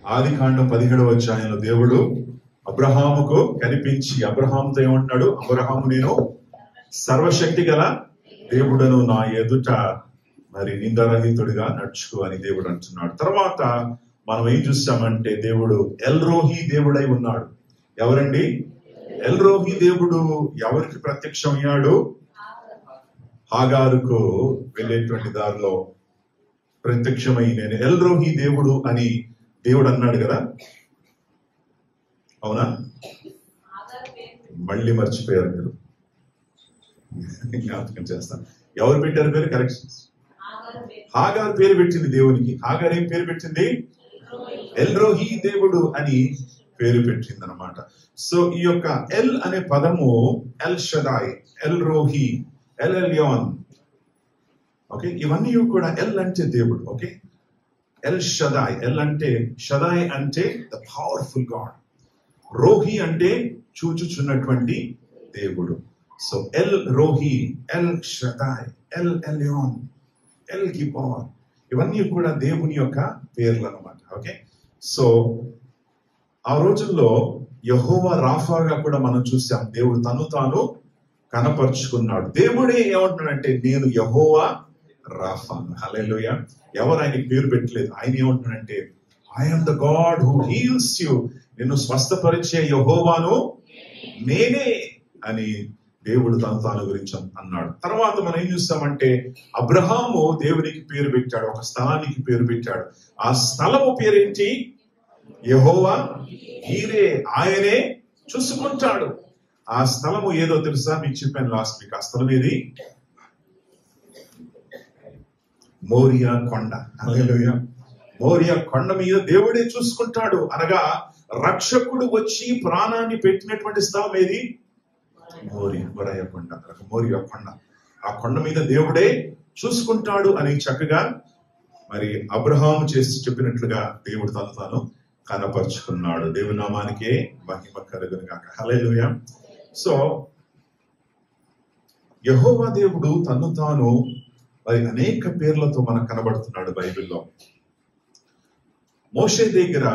ఆదికాండం 17వ అధ్యాయంలో దేవుడు అబ్రహాముకు కనిపించి అబ్రహాముతో ఏమంటున్నాడు? అబ్రహాము, నేను సర్వశక్తి గల దేవుడను, నా ఎదుట మరి నిందరహితుడిగా నడుచుకో అని దేవుడు అంటున్నాడు. తర్వాత మనం ఏం చూస్తామంటే దేవుడు ఎల్రోహి దేవుడై ఉన్నాడు. ఎవరండి ఎల్రోహి దేవుడు? ఎవరికి ప్రత్యక్షమయ్యాడు? హాగారుకు వెళ్ళేటువంటి దారిలో ప్రత్యక్షమై నేను ఎల్రోహి దేవుడు అని దేవుడు అన్నాడు కదా, అవునా? మళ్ళీ మర్చిపోయారు మీరు. జ్ఞాపకం చేస్తాను. ఎవరు పెట్టారు పేరు? కరెక్షన్. హాగారు పేరు పెట్టింది దేవునికి. హాగారు ఏం పేరు పెట్టింది? ఎల్రోహి దేవుడు అని పేరు పెట్టింది అనమాట. సో ఈ యొక్క ఎల్ అనే పదము El Shaddai, El Roi, El Elyon, okay, ఇవన్నీ కూడా ఎల్ అంటే దేవుడు. ఓకే, ఎల్ షదాయ్, ఎల్ అంటే షదాయ్ అంటే ద పవర్ఫుల్ గాడ్, రోహి అంటే చూచుచున్నటువంటి దేవుడు. So El Roi, El Shaddai, El Elyon, El Gibbor, ఇవన్నీ కూడా దేవుని యొక్క పేర్లు అనమాట. ఓకే, సో ఆ రోజుల్లో యెహోవా రాఫాగా కూడా మనం చూసాం. దేవుడు తను తాను కనపరుచుకున్నాడు. దేవుడే ఏమంటున్నాడంటే నేను యెహోవా రాఫాను. హల్లెలూయా. ఎవరు ఆయనకి పేరు పెట్టలేదు. ఆయన ఏమంటున్నాడంటే I'm the God who heels you, నిన్ను స్వస్థపరిచే యెహోవాను నేనే అని దేవుడు తను తాను గురించి అన్నాడు. తర్వాత మనం ఏం చూస్తామంటే అబ్రహాము దేవునికి పేరు పెట్టాడు, ఒక స్థలానికి పేరు పెట్టాడు. ఆ స్థలము పేరేంటి? యెహోవా ఈరే, ఆయనే చూసుకుంటాడు. ఆ స్థలము ఏదో తెలుసా? మీకు చెప్పాను లాస్ట్ వీక్. ఆ స్థలం ఏది? మోరియా కొండ. హల్లెలూయా. మోరియా కొండ మీద దేవుడే చూసుకుంటాడు. అనగా రక్షకుడు వచ్చి ప్రాణాన్ని పెట్టినటువంటి స్థలం ఏది? మోరియా కొండ. మోరియా కొండ. ఆ కొండ మీద దేవుడే చూసుకుంటాడు అని చక్కగా మరి అబ్రహాము చేసి చెప్పినట్లుగా దేవుడు తను తాను కనపరుచుకున్నాడు. దేవుని నామానికే మహిమ కలుగును గాక. హల్లెలూయా. సో యెహోవా దేవుడు తను తాను మరి అనేక పేర్లతో మనకు కనబడుతున్నాడు బైబిల్లో. మోషే దగ్గర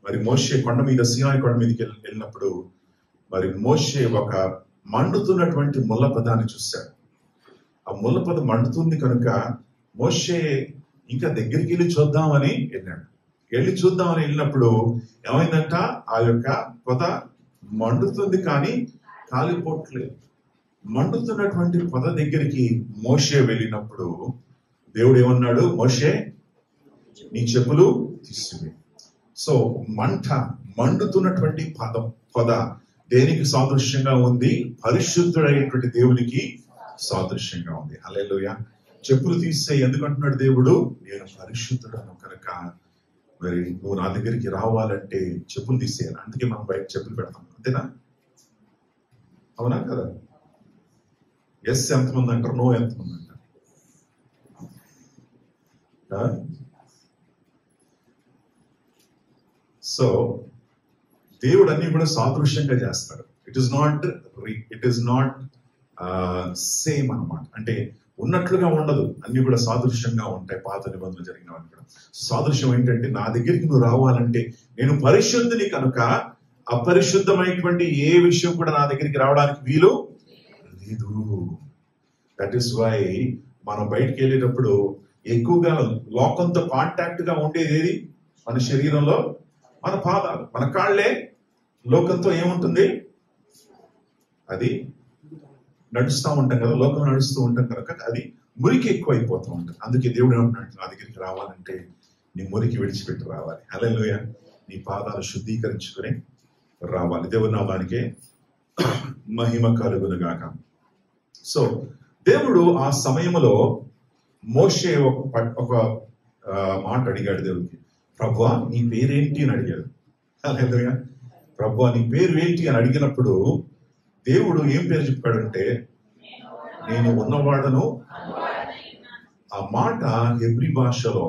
మరి మోషే కొండ మీద, సీనాయి కొండ మీదకి వెళ్ళినప్పుడు మరి మోషే ఒక మండుతున్నటువంటి ముళ్ళ పదాన్ని చూశాడు. ఆ ముళ్ళ పదం మండుతుంది కనుక మోషే ఇంకా దగ్గరికి వెళ్ళి చూద్దామని వెళ్ళాడు. చూద్దామని వెళ్ళినప్పుడు ఏమైందంట? ఆ యొక్క పొద మండుతుంది కానీ కాలిపోట్లేదు. మండుతున్నటువంటి పొద దగ్గరికి మోషే వెళ్ళినప్పుడు దేవుడు ఏమన్నాడు? మోషే, నీ చెప్పులు తీసివే. సో మండుతున్నటువంటి పొద దేనికి సాదృశ్యంగా ఉంది? పరిశుద్ధుడైనటువంటి దేవునికి సాదృశ్యంగా ఉంది. హల్లెలూయా. చెప్పులు తీసే ఎందుకంటున్నాడు దేవుడు? నేను పరిశుద్ధుడను కనుక మరి నువ్వు నా దగ్గరికి రావాలంటే చెప్పులు తీసేయాలి. అందుకే మనం బయట చెప్పులు పెడతాం, అంతేనా? అవునా కదా? ఎస్ ఎంతమంది అంటారు? నో ఎంతమంది అంటారు? సో దేవుడు అన్ని కూడా సాదృశ్యంగా చేస్తాడు. ఇట్ ఈస్ నాట్ సేమ్ అన్నమాట. అంటే ఉన్నట్లుగా ఉండదు, అన్ని కూడా సాదృశ్యంగా ఉంటాయి. పాత నిబంధనలు జరిగినవన్నీ కూడా సాదృశ్యం ఏంటంటే నా దగ్గరికి నువ్వు రావాలంటే నేను పరిశుద్ధుని కనుక అపరిశుద్ధమైనటువంటి ఏ విషయం కూడా నా దగ్గరికి రావడానికి వీలు లేదు. దట్ ఈస్ వై మనం బయటికి వెళ్ళేటప్పుడు ఎక్కువగా లోకంతో కాంటాక్ట్ గా ఉండేది ఏది? మన శరీరంలో మన పాదాలు, మన కాళ్లే. లోకంతో ఏముంటుంది? అది నడుస్తూ ఉంటాం కదా, లోకం నడుస్తూ ఉంటాం కనుక అది మురికి ఎక్కువ అయిపోతూ ఉంటుంది. అందుకే దేవుడు ఏమంటున్నాడు? నా దగ్గరికి రావాలంటే నీ మురికి విడిచిపెట్టి రావాలి. హల్లెలూయా. నీ పాదాలు శుద్ధీకరించుకుని రావాలి. దేవుని నామానికే మహిమ కలుగును గాక. సో దేవుడు ఆ సమయంలో మోషే ఒక మాట అడిగాడు దేవుడికి. ప్రభువా, నీ పేరేంటి అని అడిగాడు. హల్లెలూయా. ప్రభువా, నీ పేరు ఏంటి అని అడిగినప్పుడు దేవుడు ఏం పేరు చెప్పాడంటే నేను ఉన్నవాడను. ఆ మాట హెబ్రీ భాషలో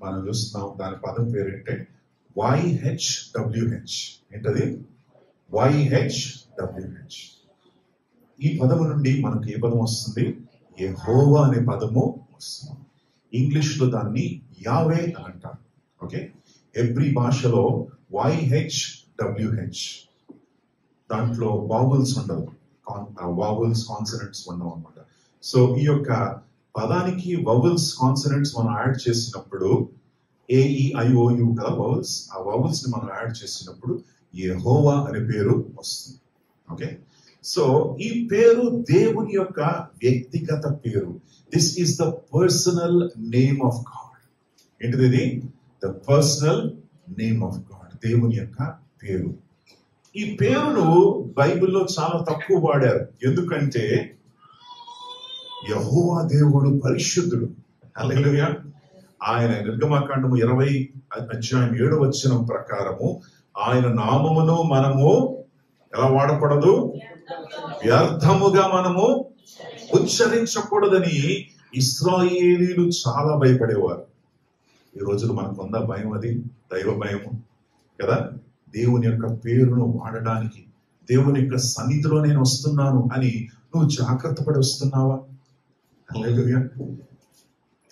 మనం చూస్తున్నాం. దాని పదం పేరు ఏంటంటే YHWH. ఏంటది? YHWH. ఈ పదము నుండి మనకు ఏ పదం వస్తుంది? యెహోవా అనే పదము వస్తుంది. ఇంగ్లీష్ లో దాన్ని యావే అని అంటారు. ఓకే, ఎవ్రీ భాషలో YHWH, దాంట్లో వావెల్స్ ఉండవు, వావెల్స్ కాన్సనెంట్స్ ఉండవు అనమాట. సో ఈ యొక్క పదానికి వవెల్స్ కాన్సనెంట్స్ మనం యాడ్ చేసినప్పుడు AEIOU కదా వవెల్స్, ఆ వవెల్స్ ని మనం యాడ్ చేసినప్పుడు యెహోవా అనే పేరు వస్తుంది. ఓకే, సో ఈ పేరు దేవుని యొక్క వ్యక్తిగత పేరు. This is the personal name of God. ఏంటిది ఇది? The personal name of God, దేవుని యొక్క పేరు. ఈ పేరును బైబిల్లో చాలా తక్కువ వాడారు, ఎందుకంటే యెహోవా దేవుడు పరిశుద్ధుడు. హల్లెలూయా. ఆయన నిర్గమకాండము 20:7 ప్రకారము ఆయన నామమును మనము ఎలా వాడకూడదు? వ్యర్థముగా మనము ఉచ్చరించకూడదని ఇశ్రాయేలీలు చాలా భయపడేవారు. ఈ రోజులు మనకు ఉందా భయం? అది దైవ భయము కదా. దేవుని యొక్క పేరును వాడడానికి, దేవుని యొక్క సన్నిధిలో నేను వస్తున్నాను అని నువ్వు జాగ్రత్త పడి వస్తున్నావా? హల్లెలూయా.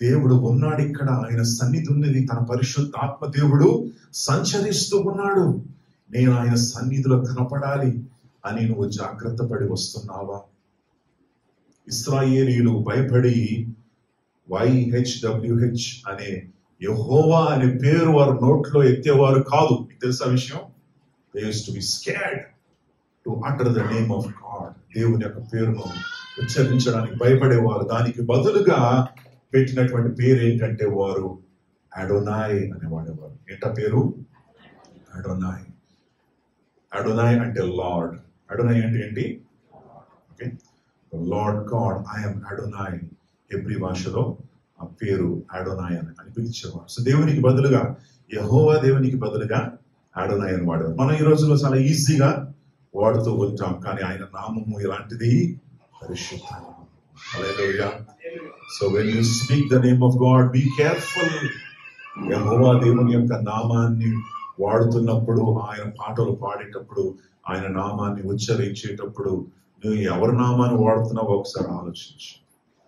దేవుడు ఉన్నాడు ఇక్కడ, ఆయన సన్నిధి ఉన్నది, తన పరిశుద్ధాత్మ దేవుడు సంచరిస్తూ ఉన్నాడు, నేను ఆయన సన్నిధిలో కనపడాలి అని నువ్వు జాగ్రత్త పడి వస్తున్నావా? ఇశ్రాయేలీయులు భయపడి YHWH అనే యెహోవా అనే పేరు వారు నోట్లో ఎత్తేవారు కాదు. మీకు తెలుసా విషయం? They used to be scared to utter the name of God. దేవుని యొక్క పేరును ఉచ్చరించడానికి భయపడేవారు. దానికి బదులుగా పెట్టినటువంటి పేరు ఏంటంటే వారు అడోనాయ్ అని వాడేవారు. ఏంట పేరు? అడోనాయ్. అడోనాయ్ అంటే లార్డ్. అడోనాయ్ అంటే ఏంటి? Okay, lord God, I'm Adonai. Hebrew భాషలో ఆ పేరు అడోనాయ్ అని పిలిచేవారు. సో దేవునికి బదులుగా, యెహోవా దేవునికి బదులుగా అడోనాయ్ అని వాడారు. మనం ఈ రోజుల్లో చాలా ఈజీగా వాడుతూ ఉంటాం, కానీ ఆయన నామము ఎలాంటిది? పరిశుద్ధం. Hallelujah. So when you speak the name of God, be careful. యెహోవా దేవుని యొక్క నామాన్ని వాడుతున్నప్పుడు, ఆయన పాటలు పాడేటప్పుడు, ఆయన నామాన్ని ఉచ్చరించేటప్పుడు నువ్వు ఎవరి నామాన్ని వాడుతున్నావో ఒకసారి ఆలోచించు.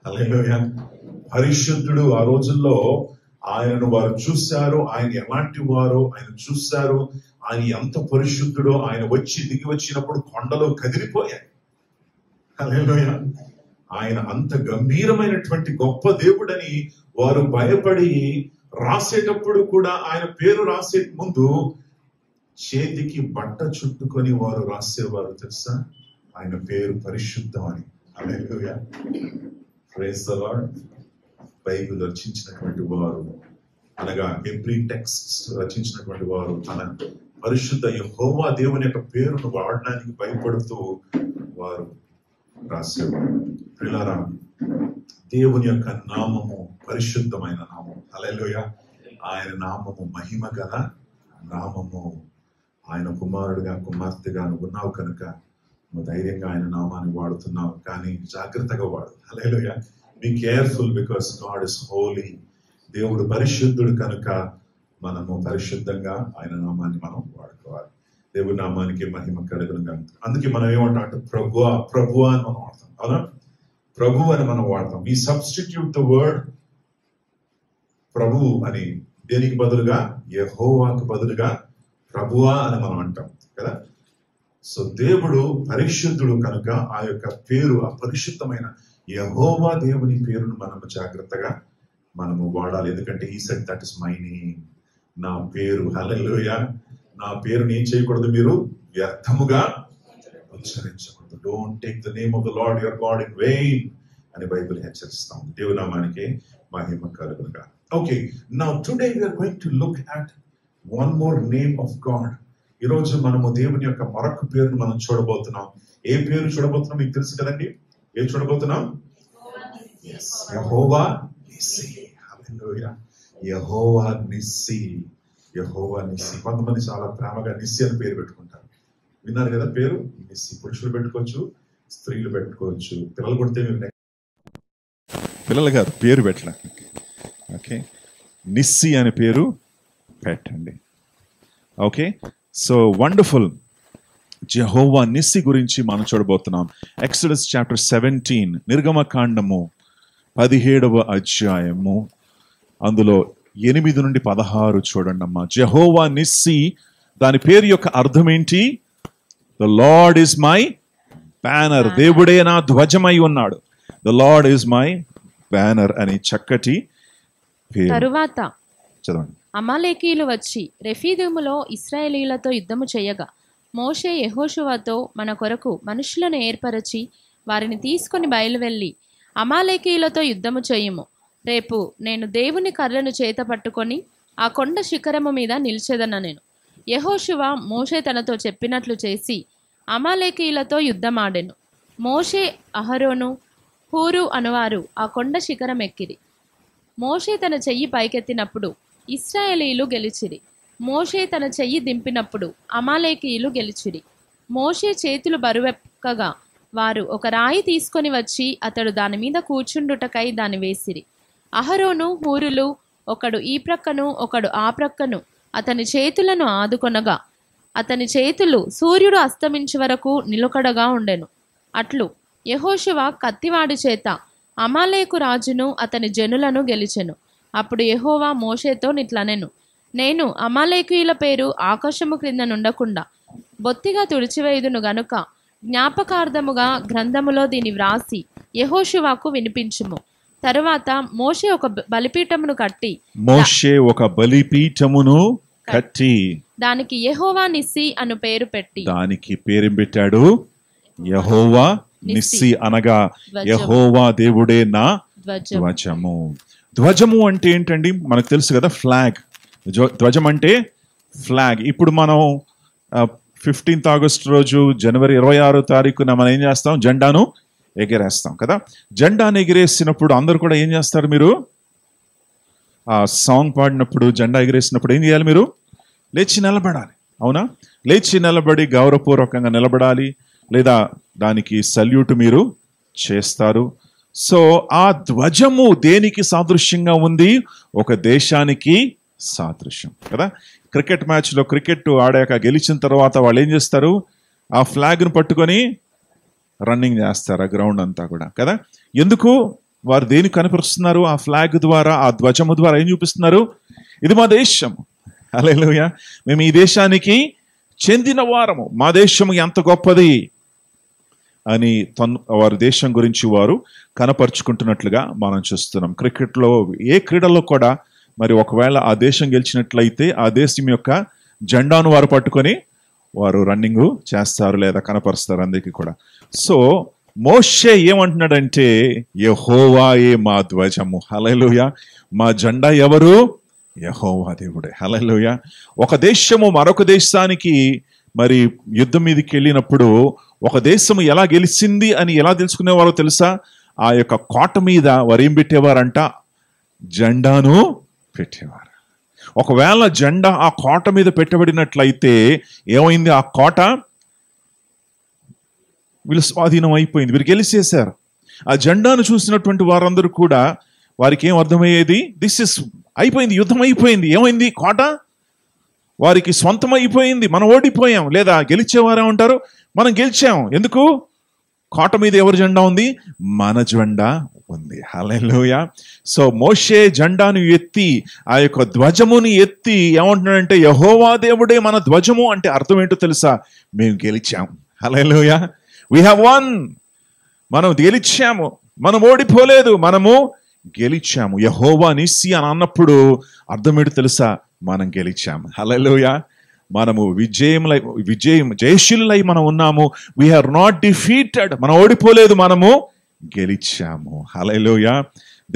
హల్లెలూయా. పరిశుద్ధుడు. ఆ రోజుల్లో ఆయనను వారు చూశారు, ఆయన ఎలాంటి వారో ఆయన చూశారు, ఆయన ఎంత పరిశుద్ధుడో. ఆయన దిగి వచ్చినప్పుడు కొండలు కదిలిపోయాయి. హల్లెలూయా. ఆయన అంత గంభీరమైనటువంటి గొప్ప దేవుడని వారు భయపడి రాసేటప్పుడు కూడా, ఆయన పేరు రాసే ముందు చేతికి బట్ట చుట్టుకొని వారు రాసేవారు. తెలుసా? ఆయన పేరు పరిశుద్ధం అని. Hallelujah. Praise the Lord. Bible రచించినటువంటి వారు, అనగా హెబ్రీ టెక్స్ట్ రచించినటువంటి వారు తన పరిశుద్ధ యెహోవా దేవుని యొక్క పేరును వాడడానికి భయపడుతూ వారు రాసేవారు. ప్రియులారా, దేవుని యొక్క నామము పరిశుద్ధమైన నామం. హల్లెలూయా. ఆయన నామము మహిమ గల నామము. ఆయన కుమారుడిగా కుమార్తెగా నువ్వు ఉన్నావు కనుక నువ్వు ధైర్యంగా ఆయన నామాన్ని వాడుతున్నావు, కానీ జాగ్రత్తగా వాడు. Hallelujah. Be careful because God is holy. దేవుడు పరిశుద్ధుడు కనుక మనము పరిశుద్ధంగా ఆయన నామాన్ని మనం వాడుకోవాలి. దేవుడి నామానికి మహిమ కలుగును. అందుకే మనం ఏమంటాం అంటే ప్రభువా ప్రభువా అని మనం వాడతాం. అవునా? ప్రభు అని మనం వాడతాం. వి సబ్స్టిట్యూట్ ద వర్డ్ ప్రభు అని. దేనికి బదులుగా? యెహోవాకు బదులుగా ప్రభువా అని మనం అంటాం కదా. సో దేవుడు పరిశుద్ధుడు కనుక ఆ యొక్క పేరు, ఆ పరిశుద్ధమైన యెహోవా దేవుని పేరును మనము జాగ్రత్తగా మనము వాడాలి. ఎందుకంటే he said that is my name, నా పేరు. హల్లెలూయా. నా పేరుని ఏం చేయకూడదు? మీరు వ్యర్థముగా ఉచ్చరించకూడదు. Don't take the name of the Lord your God in vain అని బైబిల్ హెచ్చరిస్తాం. దేవుని నామానికి మహిమ కలుగునుగా. Okay, now today we are going to look at one more name of God. ఈ రోజు మనము దేవుని యొక్క మరొక పేరును మనం చూడబోతున్నాం. ఏ పేరు చూడబోతున్నాం మీకు తెలుసు కదండి. ఏం చూడబోతున్నాం? యెహోవా నిస్సి. హల్లెలూయా. యెహోవా నిస్సి. యెహోవా నిస్సి. కొంతమంది చాలా ప్రేమగా నిస్సి అని పేరు పెట్టుకుంటారు. విన్నారు కదా పేరు? నిస్సి. పురుషులు పెట్టుకోవచ్చు, స్త్రీలు పెట్టుకోవచ్చు. పిల్లలు కొడితే మీరు పిల్లలు గారు పేరు పెట్టలేదు. ఓకే, నిస్సి అనే పేరు పెట్టండి. Okay, so wonderful. యెహోవా నిస్సి గురించి మనం చూడబోతున్నాం. ఎక్సోడస్ చాప్టర్ 17, నిర్గమకాండము 17వ అధ్యాయము. అందులో 8 నుండి 16 చూడండి అమ్మా. జెహోవా నిస్సి, దాని పేరు యొక్క అర్థం ఏంటి? The lord is my banner. దేవుడే నా ధ్వజమై ఉన్నాడు. The lord is my banner అని చక్కటి పేరు. తరువాత చదవండి. అమాలేకీయులు వచ్చి రెఫీదీములో ఇశ్రాయేలీయులతో యుద్ధము చేయగా మోషే యెహోషువతో, మన కొరకు మనుషులను ఏర్పరచి వారిని తీసుకొని బయలువెళ్ళి అమాలేకీయులతో యుద్ధము చేయుము. రేపు నేను దేవుని కర్రను చేత పట్టుకొని ఆ కొండ శిఖరము మీద నిలిచెదన. నేను యెహోషువ మోషే తనతో చెప్పినట్లు చేసి అమాలేకీయులతో యుద్ధమాడెను. మోషే, అహరోను, హూరు అనువారు ఆ కొండ శిఖరం ఎక్కిరి. మోషే తన చెయ్యి పైకెత్తినప్పుడు ఇశ్రాయేలీయులు గెలిచిరి. మోషే తన చెయ్యి దింపినప్పుడు అమాలేకీయులు గెలిచిరి. మోషే చేతులు బరువెక్కగా వారు ఒక రాయి తీసుకొని వచ్చి అతడు దాని మీద కూర్చుండుటకై దాన్ని వేసిరి. అహరోను, హూరులు ఒకడు ఈ ప్రక్కను ఒకడు ఆ ప్రక్కను అతని చేతులను ఆదుకొనగా అతని చేతులు సూర్యుడు అస్తమించే వరకు నిలకడగా ఉండెను. అట్లు యెహోషువ కత్తివాడి చేత అమాలేకు రాజును అతని జనులను గెలిచెను. అప్పుడు యెహోవా మోషేతో నిట్లనెను, నేను అమాలేకీయుల పేరు ఆకాశము క్రింద నుండకుండా బొత్తిగా తుడిచివేయుదును గనుక జ్ఞాపకార్థముగా గ్రంథములో దీని వ్రాసి యెహోషువకు వినిపించుము. తరువాత మోషే ఒక బలిపీఠమును కట్టి దానికి యెహోవా నిస్సి అను పేరు పెట్టి దానికి పేరు పెట్టాడు యెహోవా నిస్సి, అనగా యెహోవా దేవుడే నా ధ్వజము. ధ్వజము అంటే ఏంటండి? మనకు తెలుసు కదా, ఫ్లాగ్. ధ్వజం అంటే ఫ్లాగ్. ఇప్పుడు మనం 15th ఆగస్ట్ రోజు, జనవరి 26వ తారీఖున మనం ఏం చేస్తాం? జెండాను ఎగిరేస్తాం కదా. జెండాను ఎగిరేసినప్పుడు అందరు కూడా ఏం చేస్తారు? మీరు ఆ సాంగ్ పాడినప్పుడు, జెండా ఎగిరేసినప్పుడు ఏం చేయాలి? మీరు లేచి నిలబడాలి. అవునా? లేచి నిలబడి గౌరవపూర్వకంగా నిలబడాలి, లేదా దానికి సల్యూట్ మీరు చేస్తారు. సో ఆ ధ్వజము దేనికి సాదృశ్యంగా ఉంది? ఒక దేశానికి సాదృశ్యం కదా. క్రికెట్ మ్యాచ్లో క్రికెట్ ఆడాక గెలిచిన తర్వాత వాళ్ళు ఏం చేస్తారు? ఆ ఫ్లాగ్ను పట్టుకొని రన్నింగ్ చేస్తారు ఆ గ్రౌండ్ అంతా కూడా కదా. ఎందుకు? వారు దేనికి కనిపిస్తున్నారు? ఆ ఫ్లాగ్ ద్వారా, ఆ ధ్వజము ద్వారా ఏం చూపిస్తున్నారు? ఇది మా దేశం, హల్లెలూయా, మేము ఈ దేశానికి చెందిన వారము, మా దేశము ఎంత గొప్పది అని వారి దేశం గురించి వారు కనపరుచుకుంటున్నట్లుగా మనం చూస్తున్నాం. క్రికెట్లో, ఏ క్రీడలో కూడా మరి ఒకవేళ ఆ దేశం గెలిచినట్లయితే ఆ దేశం యొక్క జెండాను వారు పట్టుకొని వారు రన్నింగ్ చేస్తారు లేదా కనపరుస్తారు అందరికీ కూడా. సో మోషే ఏమంటున్నాడంటే, యెహోవాయే మా ధ్వజము, హల్లెలూయా, మా జెండా ఎవరు? యెహోవా దేవుడే, హల్లెలూయా. ఒక దేశము మరొక దేశానికి మరి యుద్ధం మీదకి వెళ్ళినప్పుడు ఒక దేశము ఎలా గెలిచింది అని ఎలా తెలుసుకునేవారో తెలుసా? ఆ యొక్క కోట మీద వారు ఏం పెట్టేవారంట? జెండాను పెట్టేవారు. ఒకవేళ జెండా ఆ కోట మీద పెట్టబడినట్లయితే ఏమైంది? ఆ కోట వీళ్ళు స్వాధీనం అయిపోయింది, వీరు గెలిచేశారు. ఆ జెండాను చూసినటువంటి వారందరూ కూడా వారికి ఏం అర్థమయ్యేది? దిస్ ఇస్ అయిపోయింది, యుద్ధం అయిపోయింది. ఏమైంది? కోట వారికి సొంతం అయిపోయింది, మనం ఓడిపోయాం. లేదా గెలిచేవారే ఉంటారు, మనం గెలిచాం. ఎందుకు? కోట మీద ఎవరి జెండా ఉంది? మన జెండా ఉంది, హల్లెలూయా. సో మోషే జెండాను ఎత్తి, ఆ యొక్క ధ్వజముని ఎత్తి ఏమంటున్నాడంటే, యెహోవా దేవుడే మన ధ్వజము అంటే అర్థం ఏంటో తెలుసా? మేము గెలిచాం, హల్లెలూయా. We have won. మనం గెలిచాము, మనం ఓడిపోలేదు, మనము గెలిచాము. యెహోవా నిస్సి అని అన్నప్పుడు అర్థం ఏంటో తెలుసా? మనం గెలిచాము, హల్లెలూయా. మనము జయశీలులై మనం ఉన్నాము. వీఆర్ నాట్ డిఫీటెడ్, మనం ఓడిపోలేదు, మనము గెలిచాము, హల్లెలూయా.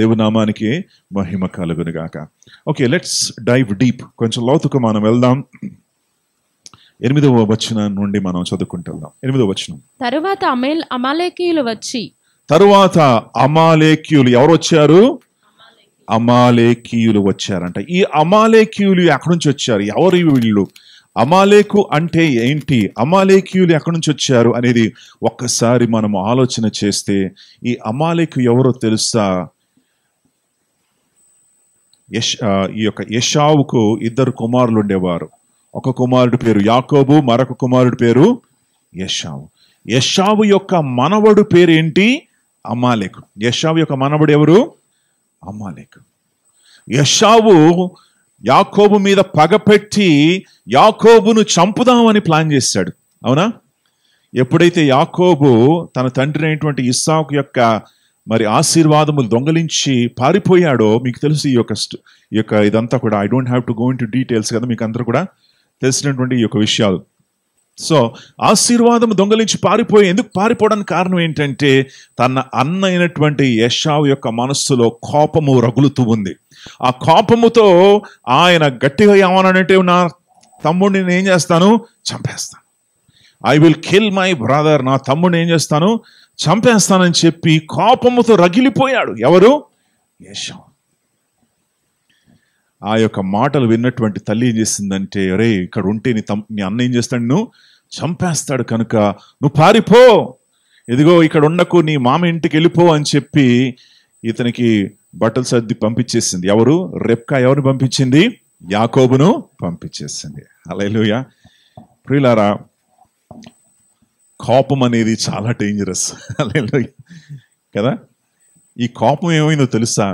దేవుని నామానికి మహిమ కలుగును గాక. Okay, let's dive deep. కొంచెం లోతుకు మనం వెళ్దాం. 8వ వచనం నుండి మనం చదువుకుంటున్నాం. 8వ వచనం. తరువాత అమాలేకీయులు వచ్చి, తరువాత అమాలేకీయులు ఎవరు వచ్చారు? అమాలేకీయులు వచ్చారంట. ఈ అమాలేకీయులు ఎక్కడి నుంచి వచ్చారు? ఎవరు వీళ్ళు? అమాలేకు అంటే ఏంటి? అమాలేకీయులు ఎక్కడి నుంచి వచ్చారు అనేది ఒక్కసారి మనం ఆలోచన చేస్తే, ఈ అమాలేకు ఎవరో తెలుసా? ఈ యొక్క ఏశావుకు 2 కుమారులు ఉండేవారు. ఒక కుమారుడి పేరు యాకోబు, మరొక కుమారుడి పేరు ఏశావు. ఏశావు యొక్క మనవడు పేరు ఏంటి? అమాలేకు. ఏశావు యొక్క మనవడు ఎవరు? అమాలేకు. యెషావు యాకోబు మీద పగపెట్టి యాకోబును చంపుదామని ప్లాన్ చేశాడు. అవునా? ఎప్పుడైతే యాకోబు తన తండ్రి అయినటువంటి ఇస్సాకు యొక్క మరి ఆశీర్వాదములు దొంగలించి పారిపోయాడో మీకు తెలుసు. ఈ యొక్క ఇదంతా కూడా I don't have to go in to details కదా, మీకు అందరూ కూడా తెలిసినటువంటి ఈ యొక్క విషయాలు. సో ఆశీర్వాదం దొంగలించి ఎందుకు పారిపోవడానికి కారణం ఏంటంటే తన అన్న అయినటువంటి యెషావు యొక్క మనస్సులో కోపము రగులుతూ ఉంది. ఆ కోపముతో ఆయన గట్టిగా ఏమన్నాడంటే, నా తమ్ముడిని నేను ఏం చేస్తాను, చంపేస్తాను. I will kill my brother, నా తమ్ముడిని ఏం చేస్తాను, చంపేస్తానని చెప్పి కోపముతో రగిలిపోయాడు. ఎవరు? యెషావు. ఆ యొక్క మాటలు విన్నటువంటి తల్లి ఏం చేసిందంటే, అరే ఇక్కడ ఉంటే నీ అన్న ఏం చేస్తాడు, నువ్వు చంపేస్తాడు, కనుక నువ్వు పారిపో, ఇదిగో ఇక్కడ ఉండకు, నీ మామ ఇంటికి వెళ్ళిపో అని చెప్పి ఇతనికి బట్టలు సర్ది పంపించేసింది. ఎవరు? రెబ్కా. ఎవరిని పంపించింది? యాకోబును పంపించేసింది. హల్లెలూయా. ప్రియులారా, కోపం అనేది చాలా డేంజరస్. హల్లెలూయా కదా. ఈ కోపం ఏమైందో తెలుసా?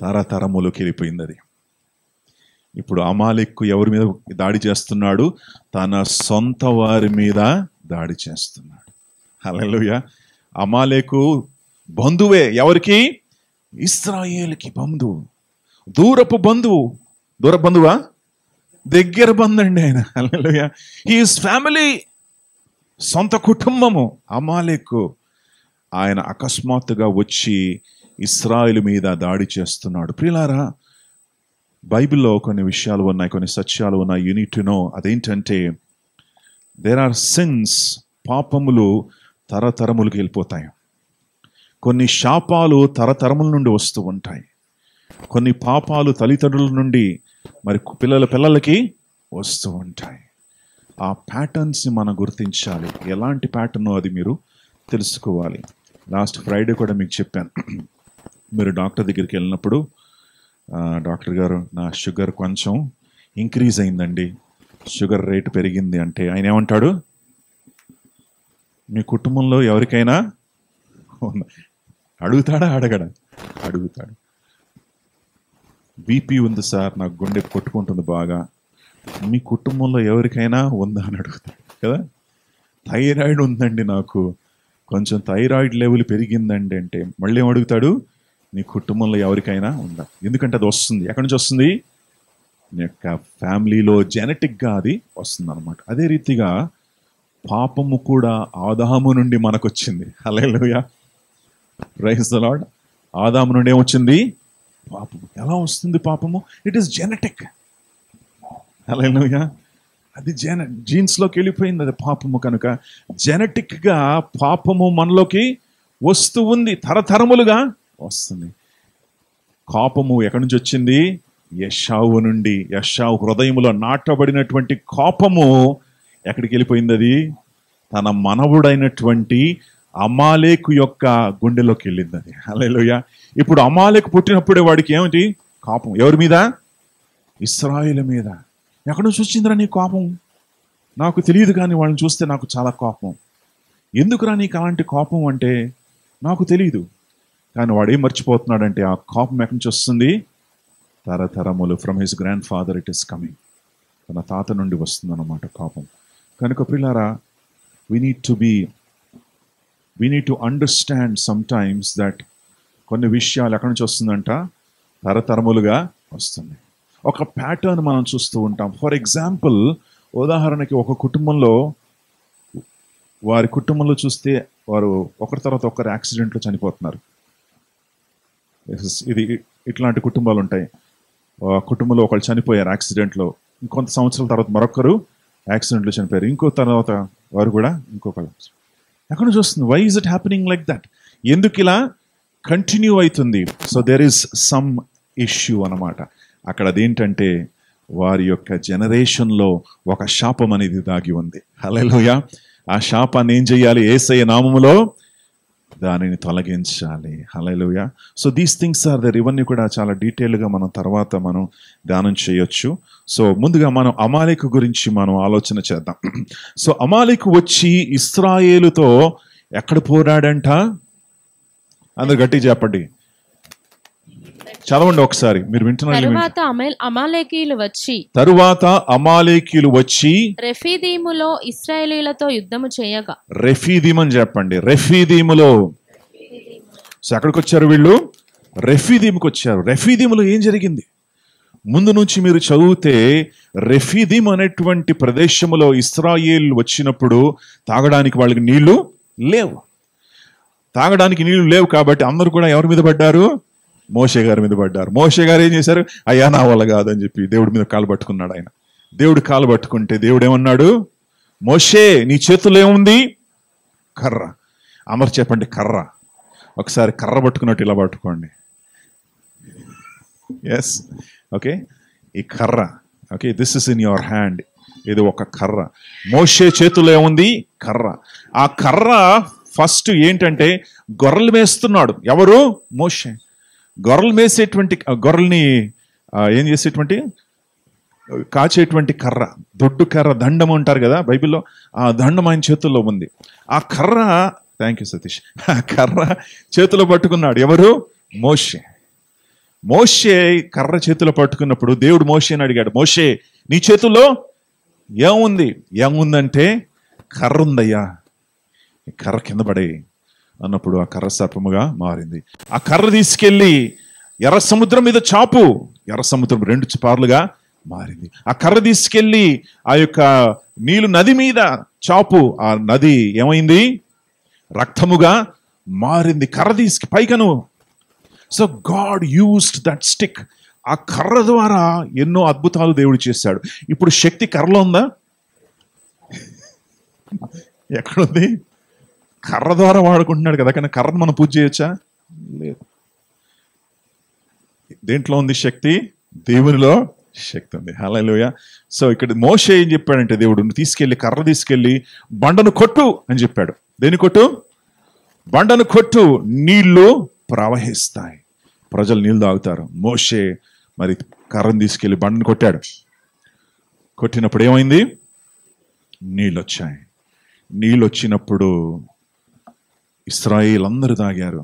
తరతరములోకి వెళ్ళిపోయింది అది. ఇప్పుడు అమాలెక్కు ఎవరి మీద దాడి చేస్తున్నాడు? తన సొంత వారి మీద దాడి చేస్తున్నాడు. హల్లెలూయా. అమాలెకు బంధువే. ఎవరికి? ఇశ్రాయేలుకి బంధువు. దూరపు బంధువు. దూర బంధువా? దగ్గర బంధండి ఆయన. హల్లెలూయా. హి ఈజ్ ఫ్యామిలీ, సొంత కుటుంబము. అమాలెకు ఆయన అకస్మాత్తుగా వచ్చి ఇశ్రాయేలు మీద దాడి చేస్తున్నాడు. ప్రియులారా, బైబిల్లో కొన్ని విషయాలు ఉన్నాయి, కొన్ని సత్యాలు ఉన్నాయి. You need to know. అదేంటంటే, దేర్ ఆర్ సిన్స్, పాపములు తరతరములకు వెళ్ళిపోతాయి. కొన్ని శాపాలు తరతరముల నుండి వస్తూ ఉంటాయి. కొన్ని పాపాలు తల్లిదండ్రుల నుండి మరి పిల్లలకి వస్తూ ఉంటాయి. ఆ ప్యాటర్న్స్ని మనం గుర్తించాలి. ఎలాంటి ప్యాటర్న్ అది మీరు తెలుసుకోవాలి. లాస్ట్ ఫ్రైడే కూడా మీకు చెప్పాను, మీరు డాక్టర్ దగ్గరికి వెళ్ళినప్పుడు, డాక్టర్ గారు నా షుగర్ కొంచెం ఇంక్రీజ్ అయిందండి, షుగర్ రేటు పెరిగింది అంటే ఆయన ఏమంటాడు? మీ కుటుంబంలో ఎవరికైనా అడుగుతాడా? అడగడా? అడుగుతాడు. బీపీ ఉంది సార్, నాకు గుండె కొట్టుకుంటుంది బాగా, మీ కుటుంబంలో ఎవరికైనా ఉందా అని అడుగుతాడు కదా. థైరాయిడ్ ఉందండి, నాకు కొంచెం థైరాయిడ్ లెవెల్ పెరిగిందండి అంటే మళ్ళీ ఏం అడుగుతాడు? నీ కుటుంబంలో ఎవరికైనా ఉందా? ఎందుకంటే అది వస్తుంది. ఎక్కడి నుంచి వస్తుంది? నీ యొక్క ఫ్యామిలీలో జెనెటిక్గా అది వస్తుంది అనమాట. అదే రీతిగా పాపము కూడా ఆదాము నుండి మనకు వచ్చింది. Hallelujah, praise the Lord. ఆదాము నుండి ఏమొచ్చింది? పాపము. ఎలా వస్తుంది పాపము? It is genetic. హల్లెలూయా. అది జీన్స్లోకి వెళ్ళిపోయింది అది పాపము. కనుక జెనెటిక్గా పాపము మనలోకి వస్తూ ఉంది, తరతరములుగా వస్తుంది. కోపము ఎక్కడి నుంచి వచ్చింది? యెషావు నుండి. యెషావు హృదయములో నాటబడినటువంటి కోపము ఎక్కడికి వెళ్ళిపోయింది? అది తన మనవుడైనటువంటి అమాలేకు యొక్క గుండెలోకి వెళ్ళింది అది. హల్లెలూయా. ఇప్పుడు అమాలేకు పుట్టినప్పుడే వాడికి ఏమిటి? కోపం. ఎవరి మీద? ఇశ్రాయేలు మీద. ఎక్కడి నుంచి వచ్చిందిరా నీ కోపం? నాకు తెలియదు, కానీ వాళ్ళని చూస్తే నాకు చాలా కోపం. ఎందుకురా నీకు అలాంటి కోపం అంటే నాకు తెలియదు. కానీ వాడు ఏం మర్చిపోతున్నాడంటే, ఆ కోపం ఎక్కడి నుంచి వస్తుంది? తరతరములు. From his grandfather it is coming. తన తాత నుండి వస్తుంది అన్నమాట కోపం. కనుక ప్రియులారా, we need to understand sometimes that కొన్ని విషయాలు ఎక్కడి నుంచి వస్తుందంట? తరతరములుగా వస్తుంది. ఒక ప్యాటర్న్ మనం చూస్తూ ఉంటాం. ఫర్ ఎగ్జాంపుల్, ఉదాహరణకి ఒక కుటుంబంలో, వారి కుటుంబంలో చూస్తే వారు ఒకరి తర్వాత ఒకరు యాక్సిడెంట్లో చనిపోతున్నారు. ఇది ఇట్లాంటి కుటుంబాలు ఉంటాయి. కుటుంబంలో ఒకళ్ళు చనిపోయారు యాక్సిడెంట్లో, ఇంకొంత సంవత్సరాల తర్వాత మరొకరు యాక్సిడెంట్లో చనిపోయారు, ఇంకో తర్వాత వారు కూడా ఇంకొకరు. ఎక్కడ నుంచి వస్తుంది? Why is it happening like that? ఎందుకు ఇలా కంటిన్యూ అవుతుంది? So there is some issue అన్నమాట అక్కడ. అదేంటంటే, వారి యొక్క జనరేషన్లో ఒక శాపం అనేది దాగి ఉంది. హల్లెలూయా. ఆ శాపాన్ని ఏం చేయాలి? యేసయ్య నామములో దానిని తొలగించాలి. Hallelujah. So these things are there. ఇవన్నీ కూడా చాలా డీటెయిల్గా మనం తర్వాత ధ్యానం చేయొచ్చు. సో ముందుగా మనం అమాలేకు గురించి మనం ఆలోచన చేద్దాం. సో అమాలేకు వచ్చి ఇశ్రాయేలుతో ఎక్కడ పోరాడంట? అందరు గట్టి చెప్పండి. చదవండి ఒకసారి, మీరు వింటున్నారు. తరువాత అమాలేకీయులు వచ్చి రెఫీదీములో ఇశ్రాయేలీయులతో యుద్ధము చేయగా. రెఫీదీం అని చెప్పండి, రెఫీదీములో. సో ఎక్కడికి వచ్చారు వీళ్ళు? రెఫీదీంకి వచ్చారు. రెఫీదీములో ఏం జరిగింది? ముందు నుంచి మీరు చదివితే రెఫీదీం అనేటువంటి ప్రదేశంలో ఇశ్రాయేల్ వచ్చినప్పుడు తాగడానికి వాళ్ళకి నీళ్లు లేవు. తాగడానికి నీళ్లు లేవు కాబట్టి అందరూ కూడా ఎవరి మీద పడ్డారు? మోషే గారి మీద పడ్డారు. మోషే గారు ఏం చేశారు? అయ్యా నా వల్ల కాదని చెప్పి దేవుడి మీద కాలు పట్టుకున్నాడు. ఆయన దేవుడి కాలు పట్టుకుంటే దేవుడు ఏమన్నాడు? మోషే నీ చేతుల్లో ఏముంది? కర్ర. అందరు చెప్పండి కర్ర. ఒకసారి కర్ర పట్టుకున్నట్టు ఇలా పట్టుకోండి. ఎస్, ఓకే, ఈ కర్ర. Okay, this is in your hand. ఇది ఒక కర్ర. మోషే చేతుల్లో ఏముంది? కర్ర. ఆ కర్ర ఫస్ట్ ఏంటంటే గొర్రెలు మేస్తున్నాడు. ఎవరు? మోషే. గొర్రెలు మేసేటువంటి, గొర్రెల్ని ఏం చేసేటువంటి, కాచేటువంటి కర్ర, దొడ్డు కర్ర, దండం అంటారు కదా బైబిల్లో. ఆ దండం ఆయన చేతుల్లో ఉంది. ఆ కర్ర, థ్యాంక్ యూ సతీష్, ఆ కర్ర చేతిలో పట్టుకున్నాడు. ఎవరు? మోషే. మోషే కర్ర చేతిలో పట్టుకున్నప్పుడు దేవుడు మోషేని అడిగాడు, మోషే నీ చేతుల్లో ఏముంది? ఏముందంటే కర్ర ఉందయ్యా, కర్ర కింద పడే అన్నప్పుడు ఆ కర్ర సర్పముగా మారింది. ఆ కర్ర తీసుకెళ్లి ఎర్ర సముద్రం మీద చాపు. ఎర్ర సముద్రం 2 పార్లుగా మారింది. ఆ కర్ర తీసుకెళ్లి ఆ యొక్క నీళ్ళు నది మీద చాపు. ఆ నది ఏమైంది? రక్తముగా మారింది. కర్ర తీసుకు పైకను. So God used that stick. ఆ కర్ర ద్వారా ఎన్నో అద్భుతాలు దేవుడు చేశాడు. ఇప్పుడు శక్తి కర్రలో ఉందా? ఎక్కడుంది? కర్ర ద్వారా వాడుకుంటున్నాడు కదా. కానీ కర్రను మనం పూజ చేయొచ్చా? లేదు. దేంట్లో ఉంది శక్తి? దేవునిలో శక్తి ఉంది. హల్లెలూయా. సో ఇక్కడ మోషే ఏం చెప్పాడంటే, దేవుడు తీసుకెళ్లి కర్ర తీసుకెళ్లి బండను కొట్టు అని చెప్పాడు. దేని కొట్టు? బండను కొట్టు, నీళ్లు ప్రవహిస్తాయి, ప్రజలు నీళ్ళు తాగుతారు. మోషే మరి కర్రను తీసుకెళ్లి బండను కొట్టాడు. కొట్టినప్పుడు ఏమైంది? నీళ్ళు వచ్చాయి. నీళ్ళు వచ్చినప్పుడు ఇశ్రాయేల్ అందరూ తాగారు.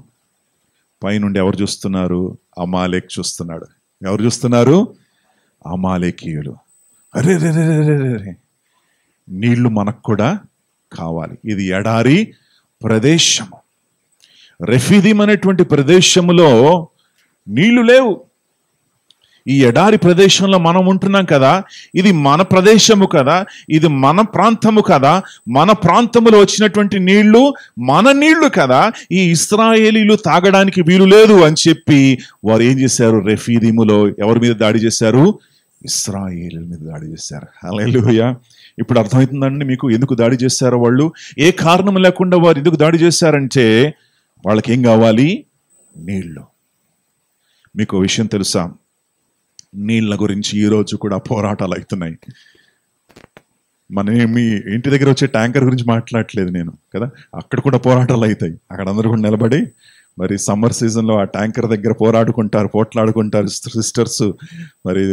పైనుండి ఎవరు చూస్తున్నారు? అమాలేక్ చూస్తున్నాడు. ఎవరు చూస్తున్నారు? అమాలేకీయులు. అరే రే రే రే రే, నీళ్లు మనకు కూడా కావాలి. ఇది ఎడారి ప్రదేశము. రెఫీదీం అనేటువంటి ప్రదేశంలో నీళ్లు లేవు. ఈ ఎడారి ప్రదేశంలో మనం ఉంటున్నాం కదా, ఇది మన ప్రదేశము కదా, ఇది మన ప్రాంతము కదా. మన ప్రాంతములో వచ్చినటువంటి నీళ్లు మన నీళ్లు కదా, ఈ ఇశ్రాయేలీలు తాగడానికి వీలు లేదు అని చెప్పి వారు ఏం చేశారు? రెఫీదీములో ఎవరి మీద దాడి చేశారు? ఇశ్రాయేలీల మీద దాడి చేశారు. హల్లెలూయా. ఇప్పుడు అర్థమవుతుందండి మీకు ఎందుకు దాడి చేశారో వాళ్ళు? ఏ కారణం లేకుండా వారు ఎందుకు దాడి చేశారంటే వాళ్ళకి ఏం కావాలి? నీళ్లు. మీకు విషయం తెలుసా? నీళ్ళ గురించి ఈరోజు కూడా పోరాటాలు అవుతున్నాయి. మీ ఇంటి దగ్గర వచ్చే ట్యాంకర్ గురించి మాట్లాడట్లేదు నేను కదా, అక్కడ కూడా పోరాటాలు అవుతాయి. అక్కడ అందరూ కూడా నిలబడి మరి సమ్మర్ సీజన్లో ఆ ట్యాంకర్ దగ్గర పోట్లాడుకుంటారు సిస్టర్స్, మరి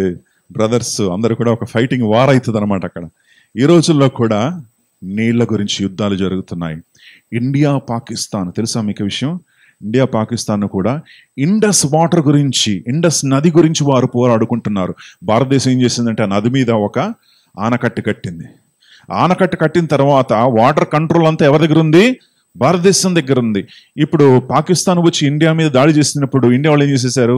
బ్రదర్స్ అందరూ కూడా ఒక ఫైటింగ్ వార్ అవుతుంది అనమాట అక్కడ. ఈ రోజుల్లో కూడా నీళ్ల గురించి యుద్ధాలు జరుగుతున్నాయి. ఇండియా పాకిస్తాన్ తెలుసా మీకు విషయం? ఇండియా పాకిస్తాన్ కూడా ఇండస్ వాటర్ గురించి, ఇండస్ నది గురించి వారు పోరాడుకుంటున్నారు. భారతదేశం ఏం చేసిందంటే ఆ నది మీద ఒక ఆనకట్ట కట్టింది. ఆనకట్ట కట్టిన తర్వాత వాటర్ కంట్రోల్ అంతా ఎవరి దగ్గర ఉంది? భారతదేశం దగ్గర ఉంది. ఇప్పుడు పాకిస్తాన్ వచ్చి ఇండియా మీద దాడి చేసినప్పుడు ఇండియా వాళ్ళు ఏం చేసేసారు?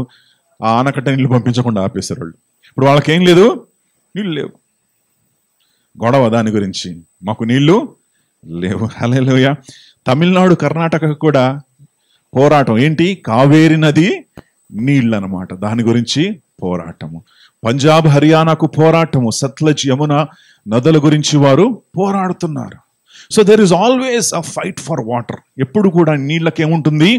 ఆ ఆనకట్ట నీళ్లు పంపించకుండా ఆపేశారు వాళ్ళు. ఇప్పుడు వాళ్ళకేం లేదు, నీళ్ళు లేవు. గొడవ దాని గురించి, మాకు నీళ్లు లేవు. హల్లెలూయా. తమిళనాడు కర్ణాటక కూడా పోరాటం ఏంటి? కావేరి నది నీళ్ళు అన్నమాట, దాని గురించి పోరాటము. పంజాబ్ హర్యానాకు పోరాటము, సత్లజ్ యమున నదుల గురించి వారు పోరాడుతున్నారు. So there is always a fight for water. ఎప్పుడు కూడా నీళ్ళకేముంటుంది?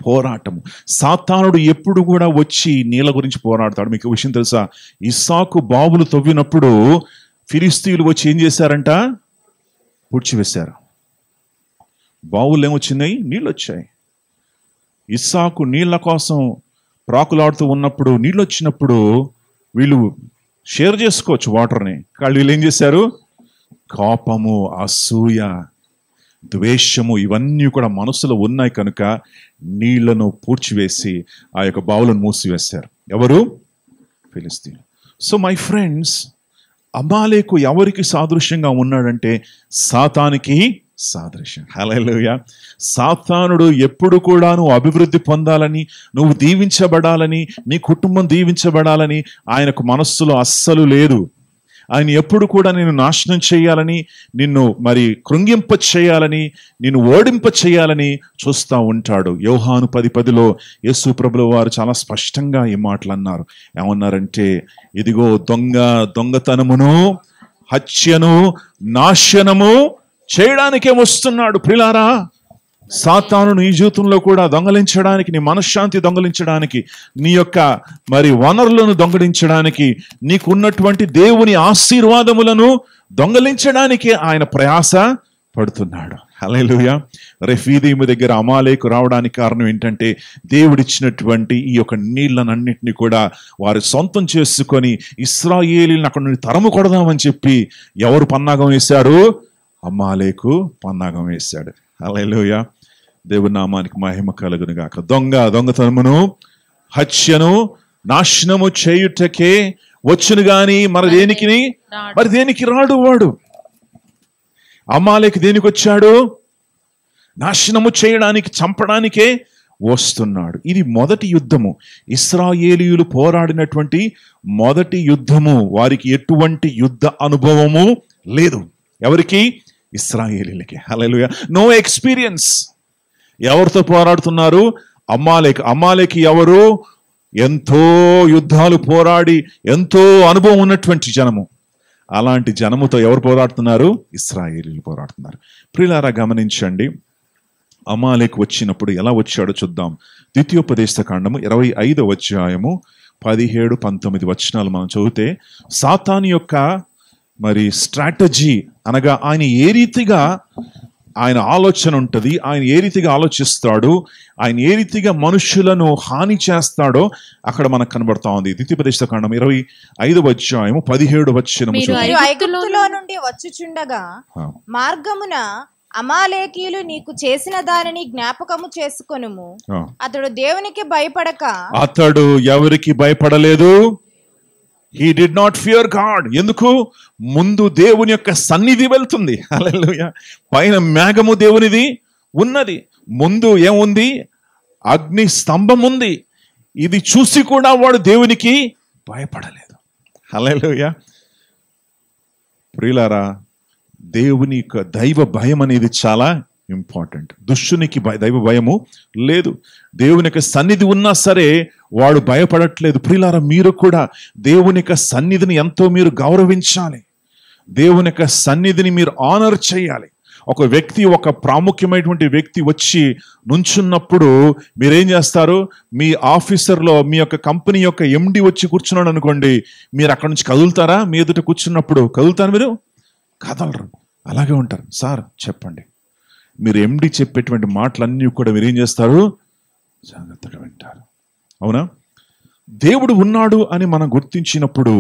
పోరాటము. సాతానుడు ఎప్పుడు కూడా వచ్చి నీళ్ళ గురించి పోరాడతాడు. మీకు విషయం తెలుసా? ఇస్సాకు బావులు తవ్వినప్పుడు ఫిలిస్తీయులు వచ్చి ఏం చేశారంట? పూడ్చివేశారు. బావులు ఏమొచ్చినాయి? నీళ్ళు వచ్చాయి. ఇస్సాకు నీళ్ల కోసం ప్రాకులాడుతూ ఉన్నప్పుడు, నీళ్ళు వచ్చినప్పుడు వీళ్ళు షేర్ చేసుకోవచ్చు వాటర్ని, కానీ వీళ్ళు ఏం చేశారు? కోపము, అసూయ, ద్వేషము ఇవన్నీ కూడా మనసులో ఉన్నాయి కనుక నీళ్లను పూడ్చివేసి ఆ యొక్క బావులను మూసివేశారు. ఎవరు? ఫిలిస్తీయులు. సో మై ఫ్రెండ్స్, అమాలేకు ఎవరికి సాదృశ్యంగా ఉన్నాడంటే సాతానికి సాదృశ్యం. హల్లెలూయా. సాతానుడు ఎప్పుడు కూడా నువ్వు అభివృద్ధి పొందాలని, నువ్వు దీవించబడాలని, నీ కుటుంబం దీవించబడాలని ఆయనకు మనస్సులో అస్సలు లేదు. ఆయన ఎప్పుడు కూడా నిన్ను నాశనం చేయాలని, నిన్ను మరి కృంగింప చేయాలని, నిన్ను ఓడింప చేయాలని చూస్తూ ఉంటాడు. యోహాను 10:10 యేసు ప్రభుల వారు చాలా స్పష్టంగా ఈ మాటలు అన్నారు. ఏమన్నారంటే, ఇదిగో దొంగతనమును, హత్యను, నాశనము చేయడానికే వస్తున్నాడు. ప్రియులారా, సాతాను నీ జీవితంలో కూడా దొంగలించడానికి, నీ మనశ్శాంతి దొంగలించడానికి, నీ యొక్క మరి వనరులను దొంగలించడానికి, నీకున్నటువంటి దేవుని ఆశీర్వాదములను దొంగలించడానికి ఆయన ప్రయాస పడుతున్నాడు. హల్లెలూయా. రెఫీదీము దగ్గర అమాలేకు రావడానికి కారణం ఏంటంటే, దేవుడిచ్చినటువంటి ఈ యొక్క నీళ్లనన్నింటినీ కూడా వారు సొంతం చేసుకొని ఇశ్రాయేలీలను అక్కడ నుండి తరము కొడదామని చెప్పి ఎవరు పన్నాగం వేశారు? అమాలేకు పన్నాగం వేశాడు. హల్లెలూయా. దేవుని నామానికి మహిమ కలుగును గాక. దొంగతనమును, హత్యను, నాశనము చేయుటకే వచ్చును గాని మరి దేనికి రాడు వాడు. అమాలేకు దేనికి వచ్చాడు? నాశనము చేయడానికి, చంపడానికే వస్తున్నాడు. ఇది మొదటి యుద్ధము, ఇశ్రాయేలీయులు పోరాడినటువంటి మొదటి యుద్ధము. వారికి ఎటువంటి యుద్ధ అనుభవము లేదు. ఎవరికి? ఇశ్రాయేలీలకి. హల్లెలూయా. No experience. ఎవరితో పోరాడుతున్నారు? అమాలేకు ఎవరు? ఎంతో యుద్ధాలు పోరాడి ఎంతో అనుభవం ఉన్నటువంటి జనము. అలాంటి జనముతో ఎవరు పోరాడుతున్నారు? ఇశ్రాయేలీలు పోరాడుతున్నారు. ప్రియులారా, గమనించండి, అమాలేకు వచ్చినప్పుడు ఎలా వచ్చాడో చూద్దాం. ద్వితీయోపదేశకాండము 25వ అధ్యాయము 17-19 వచనాలు మనం చదివితే, సాతాను యొక్క మరి స్ట్రాటజీ అనగా ఆయన ఏ రీతిగా ఆయన ఆలోచన ఉంటుంది, ఆయన ఏ రీతిగా ఆలోచిస్తాడు, ఆయన ఏ రీతిగా మనుషులను హాని చేస్తాడో అక్కడ మనకు కనబడతా ఉంది. ద్వితీయోపదేశకాండం 25వ అధ్యాయము 17వ వచనము. ఐగుప్తులో నుండి వచ్చుచుండగా మార్గమున అమాలేకీయులు నీకు చేసిన దానిని జ్ఞాపకము చేసుకొనుము. అతడు దేవునికి భయపడక. అతడు ఎవరికి భయపడలేదు? He did not fear God. ఎందుకు? ముందు దేవుని యొక్క సన్నిధి వెళ్తుంది. హల్లెలూయా. పైన మేఘము దేవునిది ఉన్నది, ముందు ఏముంది? అగ్ని స్తంభం ఉంది. ఇది చూసి కూడా వాడు దేవునికి భయపడలేదు. హల్లెలూయా. ప్రియులారా, దేవుని యొక్క దైవ భయం అనేది చాలా ఇంపార్టెంట్. దుష్టునికి దైవ భయము లేదు. దేవుని యొక్క సన్నిధి ఉన్నా సరే వాడు భయపడట్లేదు. ప్రియులారా, మీరు కూడా దేవుని యొక్క సన్నిధిని ఎంతో మీరు గౌరవించాలి. దేవుని యొక్క సన్నిధిని మీరు ఆనర్ చేయాలి. ఒక వ్యక్తి, ఒక ప్రాముఖ్యమైనటువంటి వ్యక్తి వచ్చి నుంచున్నప్పుడు మీరేం చేస్తారు? మీ ఆఫీసర్లో మీ యొక్క కంపెనీ యొక్క ఎండి వచ్చి కూర్చున్నాడు అనుకోండి, మీరు అక్కడ నుంచి కదులుతారా? మీ ఎదుట కూర్చున్నప్పుడు కదులుతారు? మీరు కదలరు, అలాగే ఉంటారు. సార్ చెప్పండి. మీరు ఎండి చెప్పేటువంటి మాటలన్నీ కూడా మీరు ఏం చేస్తారు? జాగ్రత్తగా వింటారు. అవునా? దేవుడు ఉన్నాడు అని మనం గుర్తించినప్పుడు,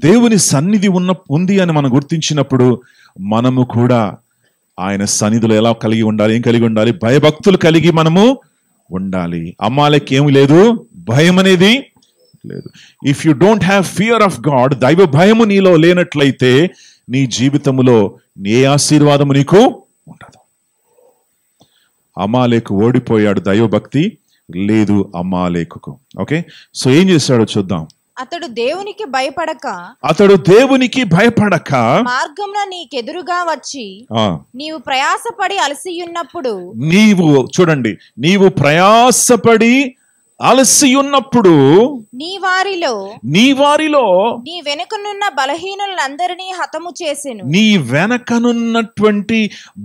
దేవుని సన్నిధి ఉంది అని మనం గుర్తించినప్పుడు, మనము కూడా ఆయన సన్నిధిలో ఎలా కలిగి ఉండాలి? ఏం కలిగి ఉండాలి? భయభక్తులు కలిగి మనము ఉండాలి. అమాలేకు ఏమి లేదు, భయం అనేది లేదు. If you don't have fear of God, దైవ భయము నీలో లేనట్లయితే నీ జీవితంలో ఏ ఆశీర్వాదము నీకు ఉండదు. అమాలేకు ఓడిపోయాడు, దైవభక్తి లేదు అమాలేకుకు. ఓకే, సో ఏం చేశాడో చూద్దాం. అతడు దేవునికి భయపడక మార్గమున నీకెదురుగా వచ్చి నీవు ప్రయాసపడి అలసియున్నప్పుడు, నీవు చూడండి, నీవు ప్రయాసపడి అలసియున్నప్పుడు నీ వారిలో నీ వెనుకనున్న బలహీనులందరినీ హతము చేసెను. నీ వెనకనున్నటువంటి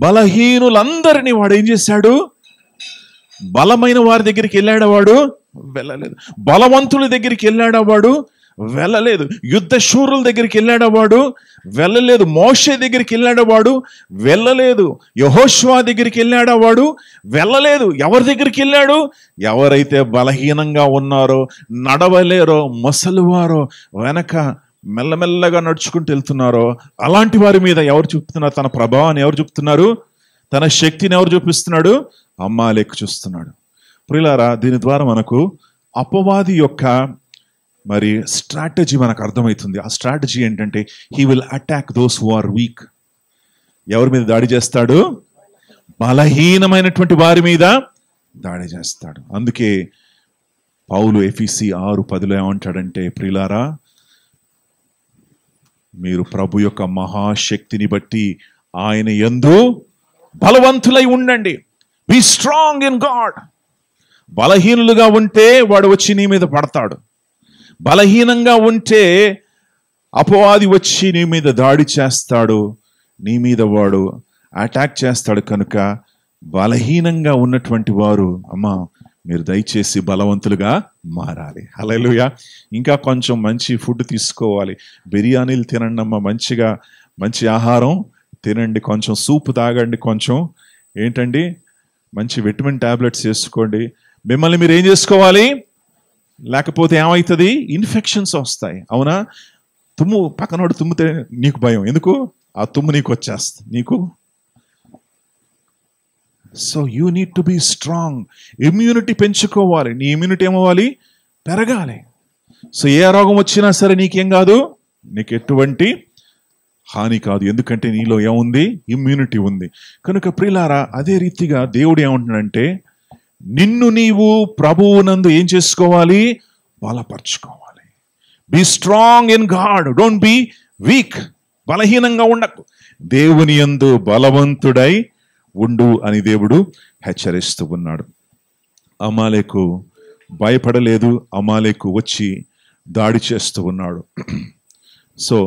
బలహీనులందరినీ వాడు ఏం చేశాడు? బలమైన వారి దగ్గరికి వెళ్ళాడా? వాడు వెళ్ళలేదు. బలవంతుల దగ్గరికి వెళ్ళాడా? వాడు వెళ్ళలేదు. యుద్ధ శూరుల దగ్గరికి వెళ్ళాడా? వాడు వెళ్ళలేదు. మోషే దగ్గరికి వెళ్ళాడా? వాడు వెళ్ళలేదు. యెహోషువ దగ్గరికి వెళ్ళాడా? వాడు వెళ్ళలేదు. ఎవరి దగ్గరికి వెళ్ళాడు? ఎవరైతే బలహీనంగా ఉన్నారో, నడవలేరో, ముసలివారో, వెనక మెల్లమెల్లగా నడుచుకుంటూ వెళ్తున్నారో అలాంటి వారి మీద ఎవరు చూపుతున్నారు? తన ప్రభావాన్ని ఎవరు చూపుతున్నారు? తన శక్తిని ఎవరు చూపిస్తున్నాడు? అమాలేకు చూస్తున్నాడు. ప్రియులారా, దీని ద్వారా మనకు అపవాది యొక్క మరి స్ట్రాటజీ మనకు అర్థమవుతుంది. ఆ స్ట్రాటజీ ఏంటంటే he will attack those who are weak. ఎవరి మీద దాడి చేస్తాడు? బలహీనమైనటువంటి వారి మీద దాడి చేస్తాడు. అందుకే పౌలు ఎఫెసీ 6:10 ఏమంటాడంటే, ప్రియులారా, మీరు ప్రభు యొక్క మహాశక్తిని బట్టి ఆయన యందు బలవంతులై ఉండండి. Be strong in God. బలహీనులుగా ఉంటే వాడు వచ్చి నీ మీద పడతాడు. బలహీనంగా ఉంటే అపవాది వచ్చి నీ మీద దాడి చేస్తాడు, నీ మీద వాడు అటాక్ చేస్తాడు. కనుక బలహీనంగా ఉన్నటువంటి వారు, అమ్మా మీరు దయచేసి బలవంతులుగా మారాలి. హల్లెలూయా. ఇంకా కొంచెం మంచి ఫుడ్ తీసుకోవాలి. బిర్యానీలు తినండి అమ్మా, మంచిగా మంచి ఆహారం తినండి, కొంచెం సూప్ తాగండి, కొంచెం ఏంటండి మంచి విటమిన్ టాబ్లెట్స్ వేసుకోండి. మిమ్మల్ని మీరు ఏం చేసుకోవాలి? లేకపోతే ఏమవుతుంది? ఇన్ఫెక్షన్స్ వస్తాయి. అవునా? తుమ్ము, పక్కనోడు తుమ్మితే నీకు భయం. ఎందుకు? ఆ తుమ్ము నీకు వచ్చేస్తుంది నీకు. So you need to be strong. Immunity పెంచుకోవాలి. నీ ఇమ్యూనిటీ ఏమవ్వాలి? పెరగాలి. సో ఏ రోగం వచ్చినా సరే నీకేం కాదు, నీకు ఎటువంటి హాని కాదు. ఎందుకంటే నీలో ఏముంది? ఇమ్యూనిటీ ఉంది. కనుక ప్రియులారా, అదే రీతిగా దేవుడు ఏమంటున్నాడంటే, నిన్ను నీవు ప్రభువునందు ఏం చేసుకోవాలి? బలపరచుకోవాలి. Be strong in God, don't be weak. బలహీనంగా ఉండకు, దేవుని యందు బలవంతుడై ఉండు అని దేవుడు హెచ్చరిస్తూ ఉన్నాడు. అమాలేకు భయపడలేదు. అమాలేకు వచ్చి దాడి చేస్తూ ఉన్నాడు. సో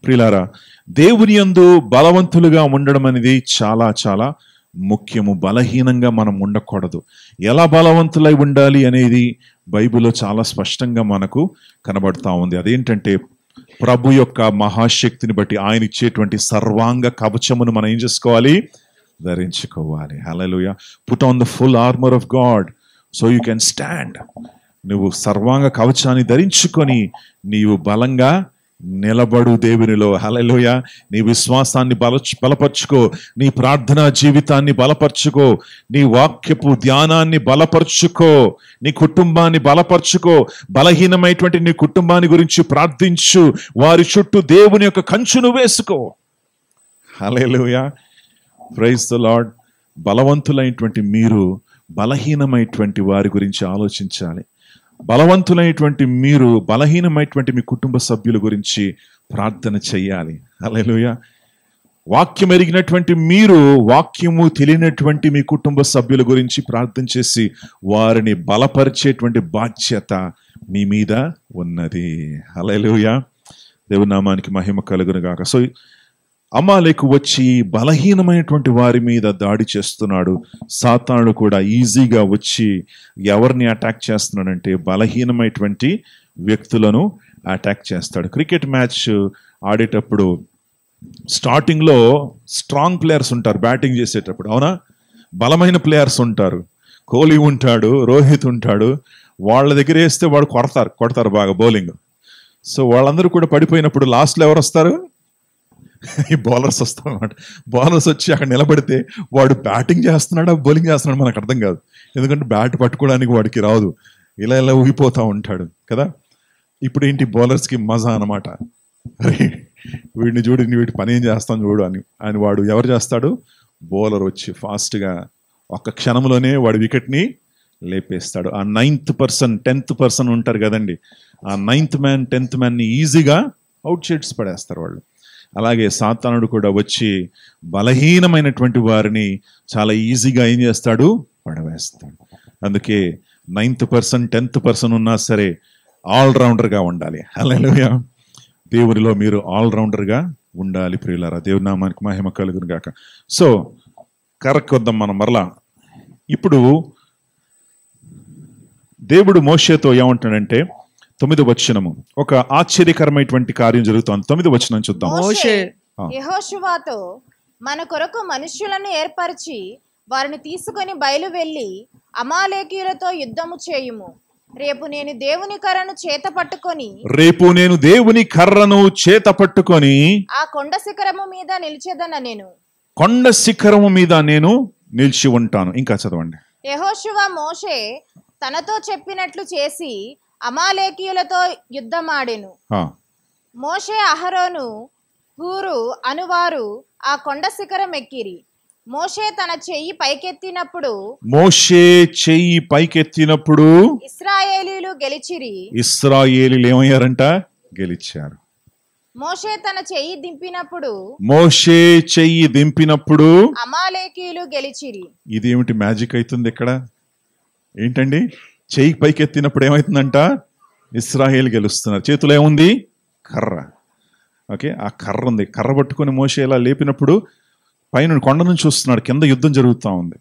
ప్రియులారా, దేవుని యందు బలవంతులుగా ఉండడం అనేది చాలా చాలా ముఖ్యము. బలహీనంగా మనం ఉండకూడదు. ఎలా బలవంతులై ఉండాలి అనేది బైబిల్లో చాలా స్పష్టంగా మనకు కనబడతా ఉంది. అదేంటంటే ప్రభు యొక్క మహాశక్తిని బట్టి ఆయన ఇచ్చేటువంటి సర్వాంగ కవచమును మనం ఏం చేసుకోవాలి? ధరించుకోవాలి. Hallelujah. Put on the full armour of God so you can stand. నువ్వు సర్వాంగ కవచాన్ని ధరించుకొని నీవు బలంగా నిలబడు దేవునిలో. హల్లెలూయా. నీ విశ్వాసాన్ని బలపరుచుకో, నీ ప్రార్థనా జీవితాన్ని బలపరుచుకో, నీ వాక్యపు ధ్యానాన్ని బలపరుచుకో, నీ కుటుంబాన్ని బలపరుచుకో. బలహీనమైనటువంటి నీ కుటుంబాన్ని గురించి ప్రార్థించు. వారి చుట్టూ దేవుని యొక్క కంచును వేసుకో. హల్లెలూయా. Praise the Lord. బలవంతులైనటువంటి మీరు బలహీనమైనటువంటి వారి గురించి ఆలోచించాలి. బలవంతులైనటువంటి మీరు బలహీనమైనటువంటి మీ కుటుంబ సభ్యుల గురించి ప్రార్థన చెయ్యాలి. హల్లెలూయా. వాక్యం ఎరిగినటువంటి మీరు వాక్యము తెలియనటువంటి మీ కుటుంబ సభ్యుల గురించి ప్రార్థన చేసి వారిని బలపరిచేటువంటి బాధ్యత మీ మీద ఉన్నది. హల్లెలూయా. దేవుని నామానికి మహిమ కలుగును గాక. సో అమాలేకు వచ్చి బలహీనమైనటువంటి వారి మీద దాడి చేస్తున్నాడు. సాతానుడు కూడా ఈజీగా వచ్చి ఎవరిని అటాక్ చేస్తున్నాడంటే బలహీనమైనటువంటి వ్యక్తులను అటాక్ చేస్తాడు. క్రికెట్ మ్యాచ్ ఆడేటప్పుడు స్టార్టింగ్లో స్ట్రాంగ్ ప్లేయర్స్ ఉంటారు. బ్యాటింగ్ చేసేటప్పుడు, అవునా, బలమైన ప్లేయర్స్ ఉంటారు. కోహ్లీ ఉంటాడు, రోహిత్ ఉంటాడు. వాళ్ళ దగ్గర వేస్తే వాడు కొడతారు బాగా బౌలింగ్. సో వాళ్ళందరూ కూడా పడిపోయినప్పుడు లాస్ట్లో ఎవరు వస్తారు? ఈ బౌలర్స్ వస్తారు అన్నమాట. బౌలర్స్ వచ్చి అక్కడ నిలబడితే వాడు బ్యాటింగ్ చేస్తున్నాడా బౌలింగ్ చేస్తున్నాడు మనకు అర్థం కాదు. ఎందుకంటే బ్యాట్ పట్టుకోవడానికి వాడికి రాదు, ఇలా ఇలా ఊగిపోతూ ఉంటాడు కదా. ఇప్పుడు ఏంటి బౌలర్స్కి మజా అన్నమాట. అరే వీడిని చూడు, వీటి పని ఏం చేస్తాను చూడు అని వాడు ఎవరు చేస్తాడు? బౌలర్ వచ్చి ఫాస్ట్గా ఒక్క క్షణంలోనే వాడి వికెట్ని లేపేస్తాడు. ఆ 9th పర్సన్ 10th పర్సన్ ఉంటారు కదండి, ఆ 9th మ్యాన్ 10th మ్యాన్ని ఈజీగా అవుట్ షేడ్స్ పడేస్తారు వాళ్ళు. అలాగే సాతానుడు కూడా వచ్చి బలహీనమైనటువంటి వారిని చాలా ఈజీగా ఏం చేస్తాడు? పడవేస్తాడు. అందుకే 9th పర్సన్ 10th పర్సన్ ఉన్నా సరే ఆల్రౌండర్గా ఉండాలి. హల్లెలూయా. దేవునిలో మీరు ఆల్రౌండర్గా ఉండాలి ప్రియులారా. దేవుని నామానికి మహిమ కలుగును గాక. సో కరెక్ట్ వద్దాం మనం మరలా. ఇప్పుడు దేవుడు మోషేతో ఏమంటాడంటే 9వ వచనము, ఒక ఆశ్చర్యకరమైనటువంటి కార్యం జరుగుతోంది. 9వ వచనం చూద్దాం. మోషే యెహోషువతో, మన కొరకు మనుష్యులను ఏర్పరిచి వారిని తీసుకొని బయలు వెళ్ళి అమాలేకీయులతో యుద్ధము చేయుము. రేపు నేను దేవుని కర్రను చేత పట్టుకొని ఆ కొండ శిఖరము మీద నిలిచేదన నేను. కొండ శిఖరము మీద నేను నిలిచి ఉంటాను. ఇంకా చదవండి. యెహోషువ మోషే తనతో చెప్పినట్లు చేసి అమాలేకీయులతో యుద్ధమాడెను. మోషే అహరోను హూరు అనువారు ఆ కొండ శిఖరం ఎక్కిరి. మోషే తన చెయ్యి పైకెత్తినప్పుడు ఇశ్రాయేలీయులు గెలిచిరి. ఇశ్రాయేలీయులు ఏమయ్యారంట? గెలిచారు. మోషే తన చెయ్యి దింపినప్పుడు అమాలేకీయులు గెలిచిరి. ఇదేమిటి మ్యాజిక్ అవుతుంది ఇక్కడ? ఏంటండి? చెయ్యి పైకెత్తినప్పుడు ఏమవుతుందంట? ఇశ్రాయేల్ గెలుస్తున్నారు. చేతిలో ఏముంది? కర్ర. ఓకే, ఆ కర్ర ఉంది. కర్ర పట్టుకొని మోషే ఇలా లేపినప్పుడు పైన కొండ నుంచి వస్తున్నాడు, కింద యుద్ధం జరుగుతూ ఉంది.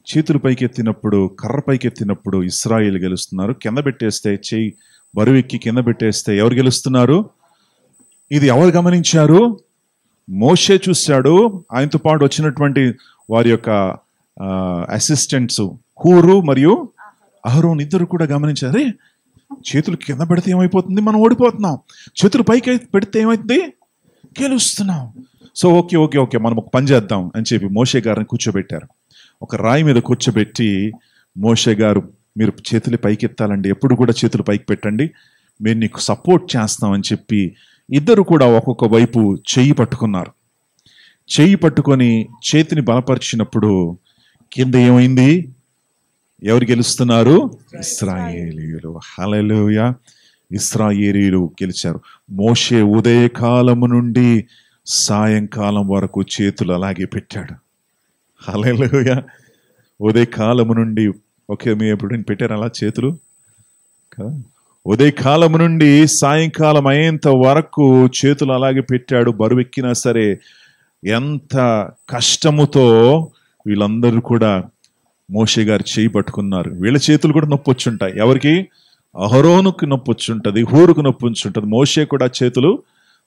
చేతులు పైకెత్తినప్పుడు, కర్ర పైకెత్తినప్పుడు ఇశ్రాయేల్ గెలుస్తున్నారు. కింద పెట్టేస్తే, చెయ్యి బరువెక్కి కింద పెట్టేస్తే ఎవరు గెలుస్తున్నారు? ఇది ఎవరు గమనించారు? మోషే చూశాడు. ఆయనతో పాటు వచ్చినటువంటి వారి యొక్క అసిస్టెంట్స్ హూరు మరియు అహరోన్ ఇద్దరు కూడా గమనించారు. చేతులు కింద పెడితే ఏమైపోతుంది? మనం ఓడిపోతున్నాం. చేతులు పైకి పెడితే ఏమైతుంది? గెలుస్తున్నాం. సో ఓకే మనం ఒక పని చేద్దాం అని చెప్పి మోషే గారిని కూర్చోబెట్టారు. ఒక రాయి మీద కూర్చోబెట్టి, మోషే గారు మీరు చేతులు పైకి ఎత్తాలండి, ఎప్పుడు కూడా చేతులు పైకి పెట్టండి, మేము నీకు సపోర్ట్ చేస్తామని చెప్పి ఇద్దరు కూడా ఒక్కొక్క వైపు చెయ్యి పట్టుకున్నారు. చెయ్యి పట్టుకొని చేతిని బలపరిచినప్పుడు కింద ఏమైంది? ఎవరు గెలుస్తున్నారు? ఇశ్రాయేలీయులు. హల్లెలూయా! ఇశ్రాయేలీయులు గెలిచారు. మోషే ఉదయకాలము నుండి సాయంకాలం వరకు చేతులు అలాగే పెట్టాడు. హల్లెలూయా! ఉదయకాలము నుండి, ఓకే, మీరు ఎప్పుడు పెట్టారు అలా చేతులు? ఉదయకాలము నుండి సాయంకాలం అయ్యేంత వరకు చేతులు అలాగే పెట్టాడు. బరువెక్కినా సరే ఎంత కష్టముతో వీళ్ళందరూ కూడా మోషే గారు చేయి పట్టుకున్నారు. వీళ్ళ చేతులు కూడా నొప్పి వచ్చుంటాయి. ఎవరికి? అహరోనుకు నొప్పి వచ్చుంటుంది, హూరుకు నొప్పి వచ్చుంటుంది. మోషే కూడా చేతులు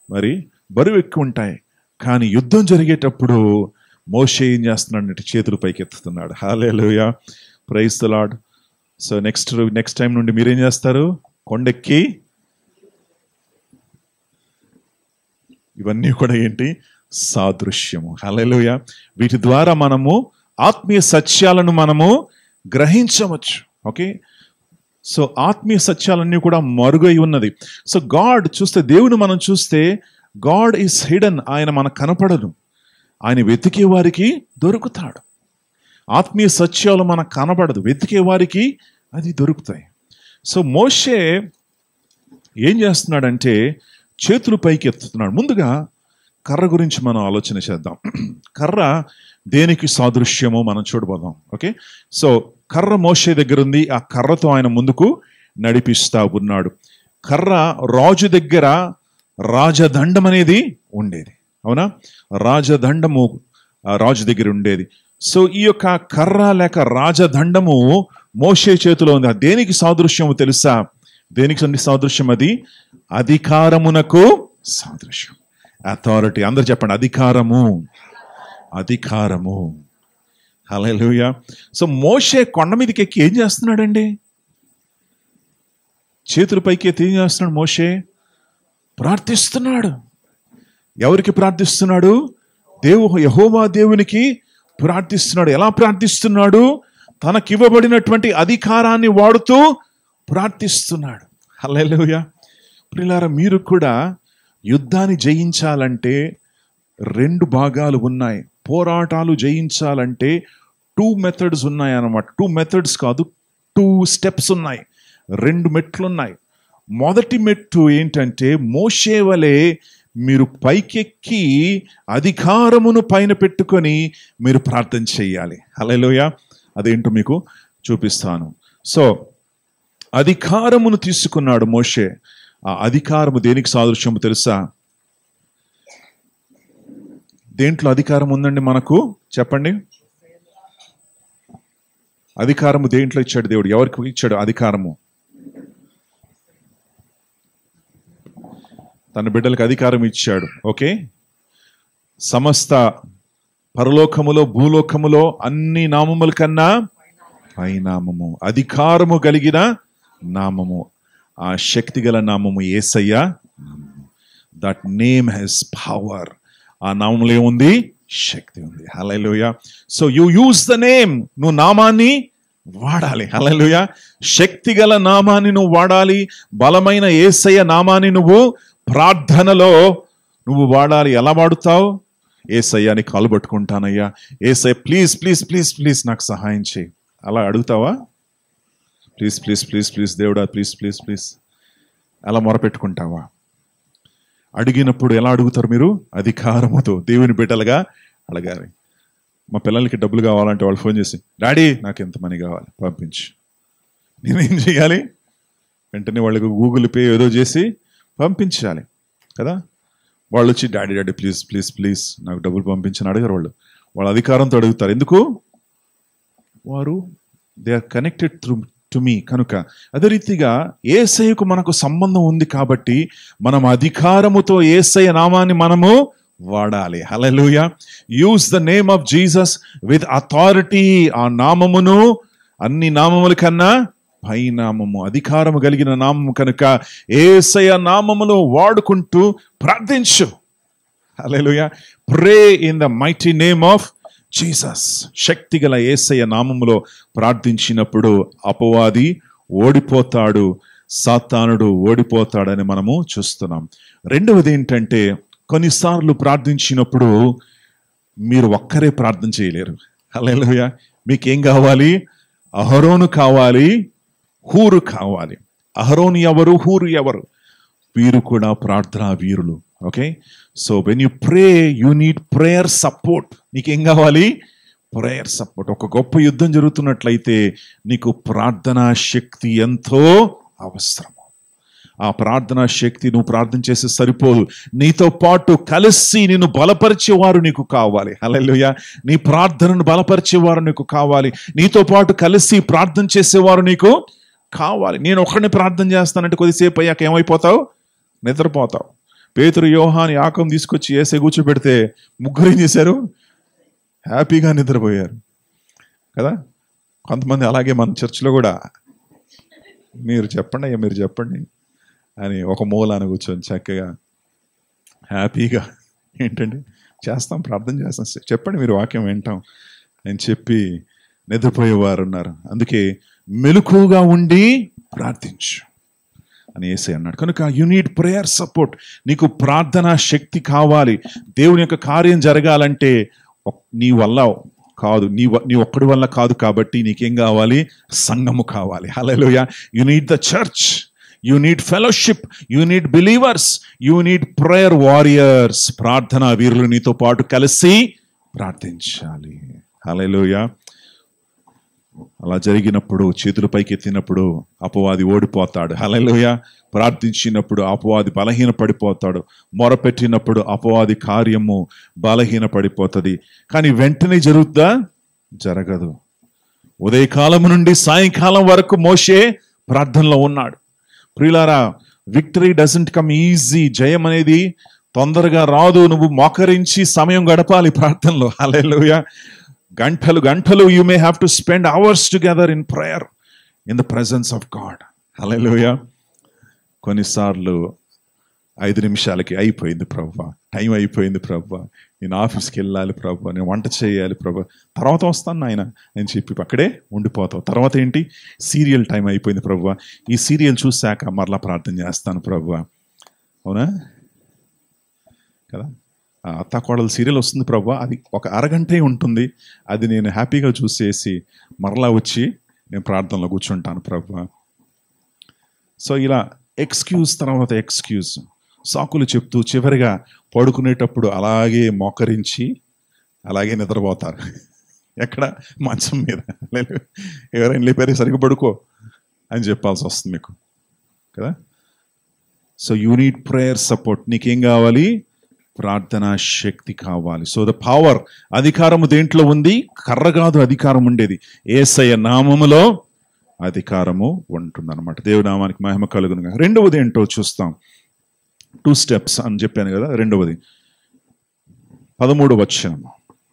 మరి బరువు ఎక్కువ ఉంటాయి. కానీ యుద్ధం జరిగేటప్పుడు మోషే ఏం చేస్తున్నాడు? చేతులు పైకి ఎత్తుతున్నాడు. Hallelujah! Praise the Lord. So next time నుండి మీరేం చేస్తారు? కొండెక్కి, ఇవన్నీ కూడా ఏంటి? సాదృశ్యము. హల్లెలూయా! వీటి ద్వారా మనము ఆత్మీయ సత్యాలను మనము గ్రహించవచ్చు. ఓకే, సో ఆత్మీయ సత్యాలన్నీ కూడా మరుగై ఉన్నది. సో గాడ్ చూస్తే, దేవుని మనం చూస్తే గాడ్ ఈస్ హిడెన్. ఆయన మనకు కనపడదు, ఆయన వెతికే వారికి దొరుకుతాడు. ఆత్మీయ సత్యాలు మనకు కనపడదు, వెతికే వారికి అది దొరుకుతాయి. సో మోషే ఏం చేస్తున్నాడంటే చేతులు పైకి ఎత్తుతున్నాడు. ముందుగా కర్ర గురించి మనం ఆలోచన చేద్దాం. కర్ర దేనికి సాదృశ్యమో మనం చూడబోదాం. ఓకే, సో కర్ర మోషే దగ్గర ఉంది. ఆ కర్రతో ఆయన ముందుకు నడిపిస్తా ఉన్నాడు. కర్ర రాజు దగ్గర రాజదండం అనేది ఉండేది. అవునా? రాజదండము రాజు దగ్గర ఉండేది. సో ఈ యొక్క కర్ర లేక రాజదండము మోషే చేతిలో ఉంది. దేనికి సాదృశ్యము తెలుసా? దేనికి సాదృశ్యం? అది అధికారమునకు సాదృశ్యం. అథారిటీ. అందరు చెప్పండి, అధికారము. అధికారము. హల్లెలూయా! సో మోషే కొండ మీదకి ఎక్కి ఏం చేస్తున్నాడండి? చేతుల పైకి ఎత్తి ఏం చేస్తున్నాడు? మోషే ప్రార్థిస్తున్నాడు. ఎవరికి ప్రార్థిస్తున్నాడు? యెహోవా దేవునికి ప్రార్థిస్తున్నాడు. ఎలా ప్రార్థిస్తున్నాడు? తనకివ్వబడినటువంటి అధికారాన్ని వాడుతూ ప్రార్థిస్తున్నాడు. హల్లెలూయా! ప్రియులారా, మీరు కూడా యుద్ధాన్ని జయించాలంటే 2 భాగాలు ఉన్నాయి. పోరాటాలు జయించాలంటే 2 మెథడ్స్ ఉన్నాయి అన్నమాట. 2 మెథడ్స్ కాదు, 2 స్టెప్స్ ఉన్నాయి. 2 మెట్లు ఉన్నాయి. మొదటి మెట్టు ఏంటంటే మోషే వలె మీరు పైకెక్కి అధికారమును పైన పెట్టుకొని మీరు ప్రార్థన చెయ్యాలి. హల్లెలూయా! అదేంటో మీకు చూపిస్తాను. సో అధికారమును తీసుకున్నాడు మోషే. ఆ అధికారము దేనికి సాదృశ్యము తెలుసా? దేంట్లో అధికారం ఉందండి మనకు? చెప్పండి. అధికారము దేంట్లో ఇచ్చాడు దేవుడు? ఎవరికి ఇచ్చాడు అధికారము? తన బిడ్డలకు అధికారం ఇచ్చాడు. ఓకే, సమస్త పరలోకములో భూలోకములో అన్ని నామముల కన్నా పై నామము, అధికారము కలిగిన నామము, ఆ శక్తి గల నామము యేసయ్య. That name has power. ఆ నామంలో ఏముంది? శక్తి ఉంది. Hallelujah. So you use the name. నువ్వు నామాన్ని వాడాలి. హల్లెలూయా. శక్తి గల నామాన్ని నువ్వు వాడాలి. బలమైన యేసయ్య నామాన్ని నువ్వు ప్రార్థనలో నువ్వు వాడాలి. ఎలా వాడుతావు? యేసయ్య నీ కాలు పట్టుకుంటానయ్యా, యేసయ్య ప్లీజ్ ప్లీజ్ ప్లీజ్ ప్లీజ్ నాకు సహాయం చేయి, అలా అడుగుతావా? ప్లీజ్ ప్లీజ్ ప్లీజ్ ప్లీజ్ దేవుడా ప్లీజ్ ప్లీజ్ ప్లీజ్ అలా మొరపెట్టుకుంటావా? అడిగినప్పుడు ఎలా అడుగుతారు మీరు? అధికారముతో దేవుని బిడ్డలుగా అడగాలి. మా పిల్లలకి డబ్బులు కావాలంటే వాళ్ళు ఫోన్ చేసి, డాడీ నాకు ఎంత మనీ కావాలి పంపించు. నేనేం చేయాలి? వెంటనే వాళ్ళకి గూగుల్ పే ఏదో చేసి పంపించాలి కదా. వాళ్ళు వచ్చి daddy daddy please please please నాకు డబ్బులు పంపించని అడగరు. వాళ్ళ అధికారంతో అడుగుతారు. ఎందుకు? వారు they are connected to me. కనుక అదే రీతిగా యేసయ్యకు మనకు సంబంధం ఉంది కాబట్టి మనం అధికారముతో యేసయ్య నామాన్ని మనము వాడాలి. Hallelujah. Use the name of Jesus with authority. ఆ నామమును అన్ని నామముల కన్నా పై నామము, అధికారము కలిగిన నామము కనుక యేసయ్య నామములో వాడుకుంటూ ప్రార్థించు. Hallelujah. Pray in the mighty name of Jesus. శక్తిగల యేసయ్య నామములో ప్రార్థించినప్పుడు అపవాది ఓడిపోతాడు, సాతానుడు ఓడిపోతాడని మనము చూస్తున్నాం. రెండవది ఏంటంటే, కొన్నిసార్లు ప్రార్థించినప్పుడు మీరు ఒక్కరే ప్రార్థన చేయలేరు. హల్లెలూయా. మీకేం కావాలి? అహరోను కావాలి, హూరు కావాలి. అహరోను ఎవరు? హూరు ఎవరు? వీరు కూడా ప్రార్థనా వీరులు. Okay. So when you pray you need prayer support. నీకేం కావాలి? Prayer support. ఒక గొప్ప యుద్ధం జరుగుతున్నట్లయితే నీకు ప్రార్థనా శక్తి ఎంతో అవసరం. ఆ ప్రార్థనా శక్తి నువ్వు ప్రార్థన చేస్తే సరిపోదు, నీతో పాటు కలిసి నిన్ను బలపరిచేవారు నీకు కావాలి. హల్లెలూయా. నీ ప్రార్థనను బలపరిచేవారు నీకు కావాలి, నీతో పాటు కలిసి ప్రార్థన చేసేవారు నీకు కావాలి. నేను ఒక్కడిని ప్రార్థన చేస్తానంటే కొద్దిసేపు అయ్యాక ఏమైపోతావు? నిద్రపోతావు. పేతురు, యోహాను, యాకోబు తీసుకొచ్చి యేసే కూర్చోబెడితే ముగ్గురు ఏం చేశారు? హ్యాపీగా నిద్రపోయారు కదా. కొంతమంది అలాగే మన చర్చిలో కూడా మీరు చెప్పండి అయ్యా మీరు చెప్పండి అని ఒక మూలాన కూర్చొని చక్కగా హ్యాపీగా ఏంటంటే చేస్తాం, ప్రార్థన చేస్తాం, చెప్పండి మీరు వాక్యం వింటాం అని చెప్పి నిద్రపోయేవారు ఉన్నారు. అందుకే మెలకువగా ఉండి ప్రార్థించు అని యేసయ్య అన్నాడు. కనుక యు నీడ్ ప్రేయర్ సపోర్ట్. నీకు ప్రార్థనా శక్తి కావాలి. దేవుని యొక్క కార్యం జరగాలంటే నీ వల్ల కాదు, నీ ఒక్కడి వల్ల కాదు. కాబట్టి నీకేం కావాలి? సంఘము కావాలి. Hallelujah. You need the church, you need fellowship, you need believers, you need prayer warriors. ప్రార్థనా వీరులు నీతో పాటు కలిసి ప్రార్థించాలి. హల్లెలూయా. అలా జరిగినప్పుడు, చేతుల పైకి ఎత్తినప్పుడు అపవాది ఓడిపోతాడు. హల్లెలూయా. ప్రార్థించినప్పుడు అపవాది బలహీన పడిపోతాడు. మొరపెట్టినప్పుడు అపవాది కార్యము బలహీన పడిపోతుంది. కానీ వెంటనే జరుగుతుందా? జరగదు. ఉదయకాలం నుండి సాయంకాలం వరకు మోషే ప్రార్థనలో ఉన్నాడు. ప్రియులారా, విక్టరీ డజంట్ కమ్ ఈజీ. జయం అనేది తొందరగా రాదు. నువ్వు మోకరించి సమయం గడపాలి ప్రార్థనలో. హల్లెలూయా. గంటలు గంటలు you may have to spend hours together in prayer in the presence of God. Hallelujah. కొన్నిసార్లు 5 నిమిషాలకి అయిపోయింది ప్రభువా, టైం అయిపోయింది ప్రభువా, నేను ఆఫీస్కి వెళ్ళాలి ప్రభువా, నేను వంట చేయాలి ప్రభువా, తర్వాత వస్తాను నాయన అని చెప్పి అక్కడే ఉండిపోతావు. తర్వాత ఏంటి? సీరియల్ టైం అయిపోయింది ప్రభువా, ఈ సీరియల్ చూశాక మరలా ప్రార్థన చేస్తాను ప్రభువా. అవునా కదా? అత్తాకోడలు సీరియల్ వస్తుంది ప్రభువా, అది ఒక అరగంటే ఉంటుంది, అది నేను హ్యాపీగా చూసేసి మరలా వచ్చి నేను ప్రార్థనలో కూర్చుంటాను ప్రభువా. సో ఇలా ఎక్స్క్యూజ్ తర్వాత ఎక్స్క్యూజ్, సాకులు చెప్తూ చివరిగా పడుకునేటప్పుడు అలాగే మోకరించి అలాగే నిద్రపోతారు. ఎక్కడ? మంచం మీద. ఎవరైనా లేపారు, సరిగ్గా పడుకో అని చెప్పాల్సి వస్తుంది మీకు కదా. So you need prayer support. నీకేం కావాలి? ప్రార్థనా శక్తి కావాలి. సో ద పవర్, అధికారము దేంట్లో ఉంది? కర్ర కాదు అధికారం ఉండేది, యేసయ్య నామములో అధికారము ఉంటుంది అనమాట. దేవుని నామానికి మహిమ కలుగును. రెండవది ఏంటో చూస్తాం. 2 steps అని చెప్పాను కదా. రెండవది 13వ వచనం.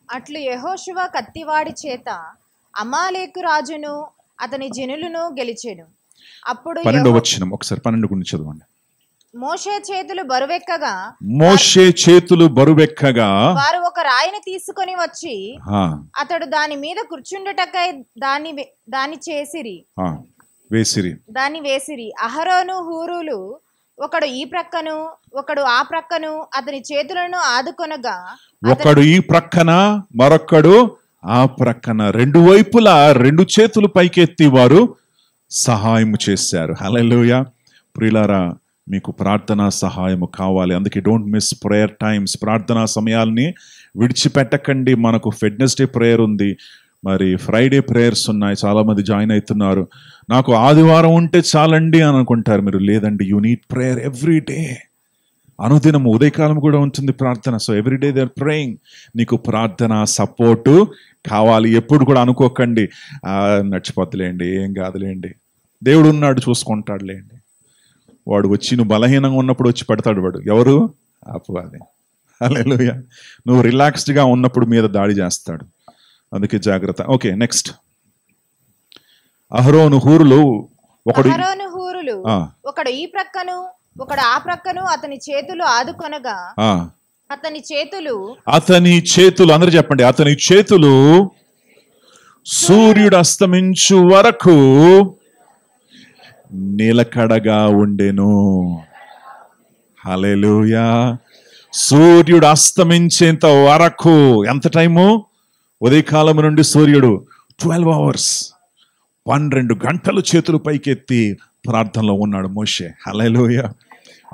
అట్లు యెహోషువ కత్తివాడి చేత అమాలేకు రాజును అతని జనులను గెలిచెను. అప్పుడు 12వ వచనం ఒకసారి 12 గురించి చదవండి. మోషే చేతులు బరువెక్కగా మోషే చేతులు బరువెక్కగా వారు ఒక రాయిని తీసుకొని వచ్చి ఆ, అతడు దాని మీద కూర్చుండుటకై దాన్ని చేసిరి ఆ, వేసిరి. దాన్ని వేసిరి. అహరోను హూరులు ఒకడు ఈ ప్రక్కను ఒకడు ఆ ప్రక్కను అతని చేతులను ఆదుకొనగా ఒకడు ఈ ప్రక్కన మరొక్కడు ఆ ప్రక్కన, రెండు వైపులా రెండు చేతులు పైకెత్తి వారు సహాయం చేశారు. హల్లెలూయా. ప్రియులారా, మీకు ప్రార్థనా సహాయము కావాలి. అందుకే డోంట్ మిస్ ప్రేయర్ టైమ్స్. ప్రార్థనా సమయాల్ని విడిచిపెట్టకండి. మనకు వెడ్నెస్డే ప్రేయర్ ఉంది, మరి ఫ్రైడే ప్రేయర్స్ ఉన్నాయి. చాలా మంది జాయిన్ అవుతున్నారు. నాకు ఆదివారం ఉంటే చాలండి అని అనుకుంటారు మీరు. లేదండి, you need prayer every day. అనుదినం ఉదయకాలం కూడా ఉంటుంది ప్రార్థన. So everyday they are praying. నీకు ప్రార్థన సపోర్టు కావాలి. ఎప్పుడు కూడా అనుకోకండి నడిచిపోతులేండి, ఏం కాదులేండి, దేవుడు ఉన్నాడు చూసుకుంటాడులేండి. వాడు వచ్చి నువ్వు బలహీనంగా ఉన్నప్పుడు వచ్చి పెడతాడు. వాడు ఎవరు? అపవాది. హల్లెలూయా. నువ్వు రిలాక్స్డ్గా ఉన్నప్పుడు మీద దాడి చేస్తాడు. అందుకే జాగ్రత్త. Okay, next. అహరోను హూరులు ఒకడు ఒకడు ఈ ప్రక్కను ఒకడు ఆ ప్రక్కను అతని చేతులు ఆదుకొనగా అతని చేతులు అందరూ చెప్పండి, అతని చేతులు సూర్యుడు అస్తమించు వరకు నిలకడగా ఉండెను. హల్లెలూయా. సూర్యుడు అస్తమించేంత వరకు ఎంత టైము? ఉదయకాలం నుండి సూర్యుడు 12 hours 12 గంటలు చేతులు పైకెత్తి ప్రార్థనలో ఉన్నాడు మోషే. హల్లెలూయా.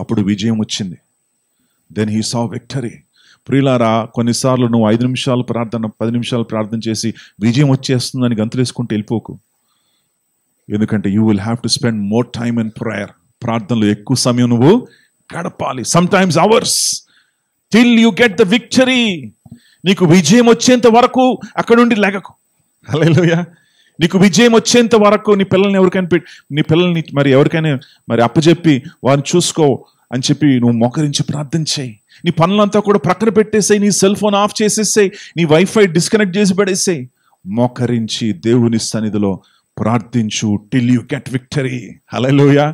అప్పుడు విజయం వచ్చింది. Then he saw victory. ప్రియులారా, కొన్నిసార్లు నువ్వు 5 నిమిషాలు ప్రార్థన 10 నిమిషాలు ప్రార్థన చేసి విజయం వచ్చేస్తుందని గంతులేసుకుంటూ వెళ్ళిపోకు. ఎందుకంటే you will have to spend more time in prayer. ప్రార్థనలో ఎక్కువ సమయం నువ్వు గడపాలి. Some times hours till you get the victory. నీకు విజయం వచ్చేంత వరకు అక్కడ నుండి లెగకు. హల్లెలూయా. నీకు విజయం వచ్చేంత వరకు నీ పిల్లల్ని ఎవరికైనా మరి అప్పచెప్పి వారిని చూసుకో అని చెప్పి నువ్వు మోకరించి ప్రార్థన చేయి. నీ పనులంతా కూడా ప్రక్కన పెట్టేసేయి. నీ సెల్ ఫోన్ ఆఫ్ చేసేసేయి. నీ వైఫై డిస్కనెక్ట్ చేసి పడేసేయి. మోకరించి దేవుని సన్నిధిలో ప్రార్థించు టిల్ యు గెట్ విక్టరీ. హల్లెలూయా.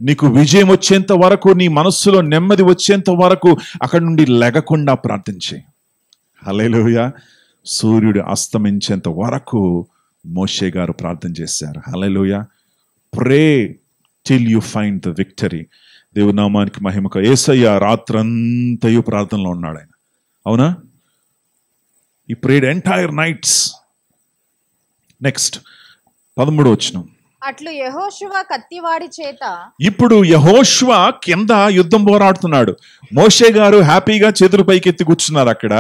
నీకు విజయం వచ్చేంత వరకు, నీ మనస్సులో నెమ్మది వచ్చేంత వరకు అక్కడి నుండి లెగకుండా ప్రార్థించే. హల్లెలూయా. సూర్యుడు అస్తమించేంత వరకు మోషే గారు ప్రార్థన చేశారు. Hallelujah. Pray till you find the victory. దేవుని నామానికి మహిమ. యేసయ్య రాత్రంతయు ప్రార్థనలో ఉన్నాడు ఆయన. అవునా? ఈ ప్రేడ్ ఎంటైర్ నైట్స్. నెక్స్ట్ 13వ వచనం. అట్లు యెహోషువ కత్తివాడి చేత. ఇప్పుడు యెహోషువ కింద యుద్ధం పోరాడుతున్నాడు. మోషే గారు హ్యాపీగా చేతులు పైకెత్తి కూర్చున్నారు. అక్కడ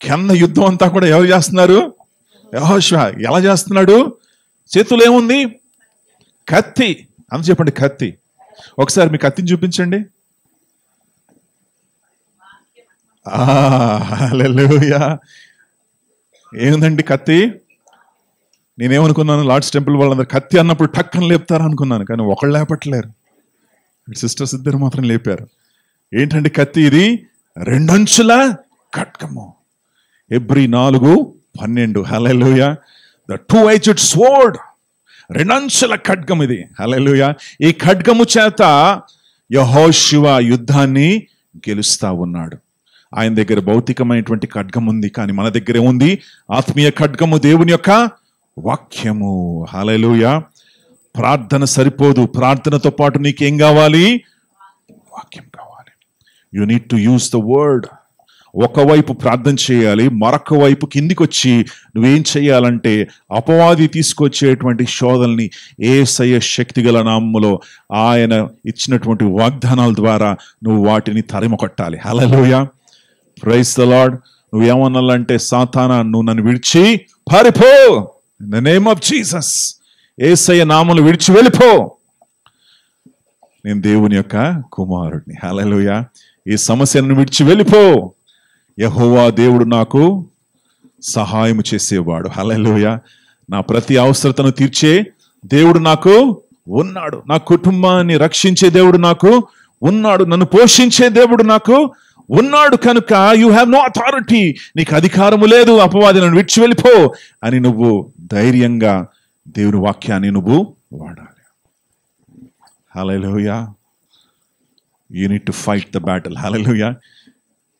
కింద యుద్ధం అంతా కూడా ఎవరు చేస్తున్నారు? యెహోషువ. ఎలా చేస్తున్నాడు? చేతులు ఏముంది? కత్తి. అంత చెప్పండి, కత్తి. ఒకసారి మీ కత్తిని చూపించండి. హల్లెలూయా. ఏముందండి కత్తి? నేనేమనుకున్నాను, లార్డ్స్ టెంపుల్ వాళ్ళందరూ కత్తి అన్నప్పుడు టక్కని లేపుతారు అనుకున్నాను. కానీ ఒకళ్ళు లేపట్లేరు. సిస్టర్స్ ఇద్దరు మాత్రం లేపారు. ఏంటండి కత్తి? ఇది 2 అంచుల ఖడ్గము. Hebrew 4:12. Hallelujah. The 2-edged sword. 2 అంచుల ఖడ్గం ఇది. హల్లెలూయా. ఈ ఖడ్గము చేత యెహోషువ యుద్ధాన్ని గెలుస్తా ఉన్నాడు. ఆయన దగ్గర భౌతికమైనటువంటి ఖడ్గం ఉంది, కానీ మన దగ్గరే ఉంది ఆత్మీయ ఖడ్గము, దేవుని యొక్క వాక్యము. హల్లెలూయా. ప్రార్థన సరిపోదు. ప్రార్థనతో పాటు నీకేం కావాలి? వాక్యం కావాలి. You need to use the word. ఒకవైపు ప్రార్థన చేయాలి, మరొక వైపు కిందికి వచ్చి నువ్వేం చేయాలంటే అపవాది తీసుకొచ్చేటువంటి శోధనల్ని యేసయ్య శక్తి గల నామములో ఆయన ఇచ్చినటువంటి వాగ్దానాల ద్వారా నువ్వు వాటిని తరిమకొట్టాలి. హల్లెలూయా. Praise the Lord. నువ్వేమన్నాలంటే, సాతానా నువ్వు నన్ను విడిచి పారిపో, in the name of Jesus. యేసయ్య నామములో విడిచి వెళ్ళిపో, నేను దేవుని యొక్క కుమారుడిని. హల్లెలూయా. ఈ సమస్యను విడిచి వెళ్ళిపో. యెహోవా దేవుడు నాకు సహాయం చేసేవాడు. హల్లెలూయా. నా ప్రతి అవసరతను తీర్చే దేవుడు నాకు ఉన్నాడు. నా కుటుంబాన్ని రక్షించే దేవుడు నాకు ఉన్నాడు. నన్ను పోషించే దేవుడు నాకు ఉన్నాడు. కనుక యు హ్యావ్ నో అథారిటీ. నీకు అధికారము లేదు, అపవాది నన్ను విడిచి వెళ్ళిపో అని నువ్వు ధైర్యంగా దేవుని వాక్యాన్ని నువ్వు వాడాలి. Hallelujah. You need to fight the battle. Hallelujah.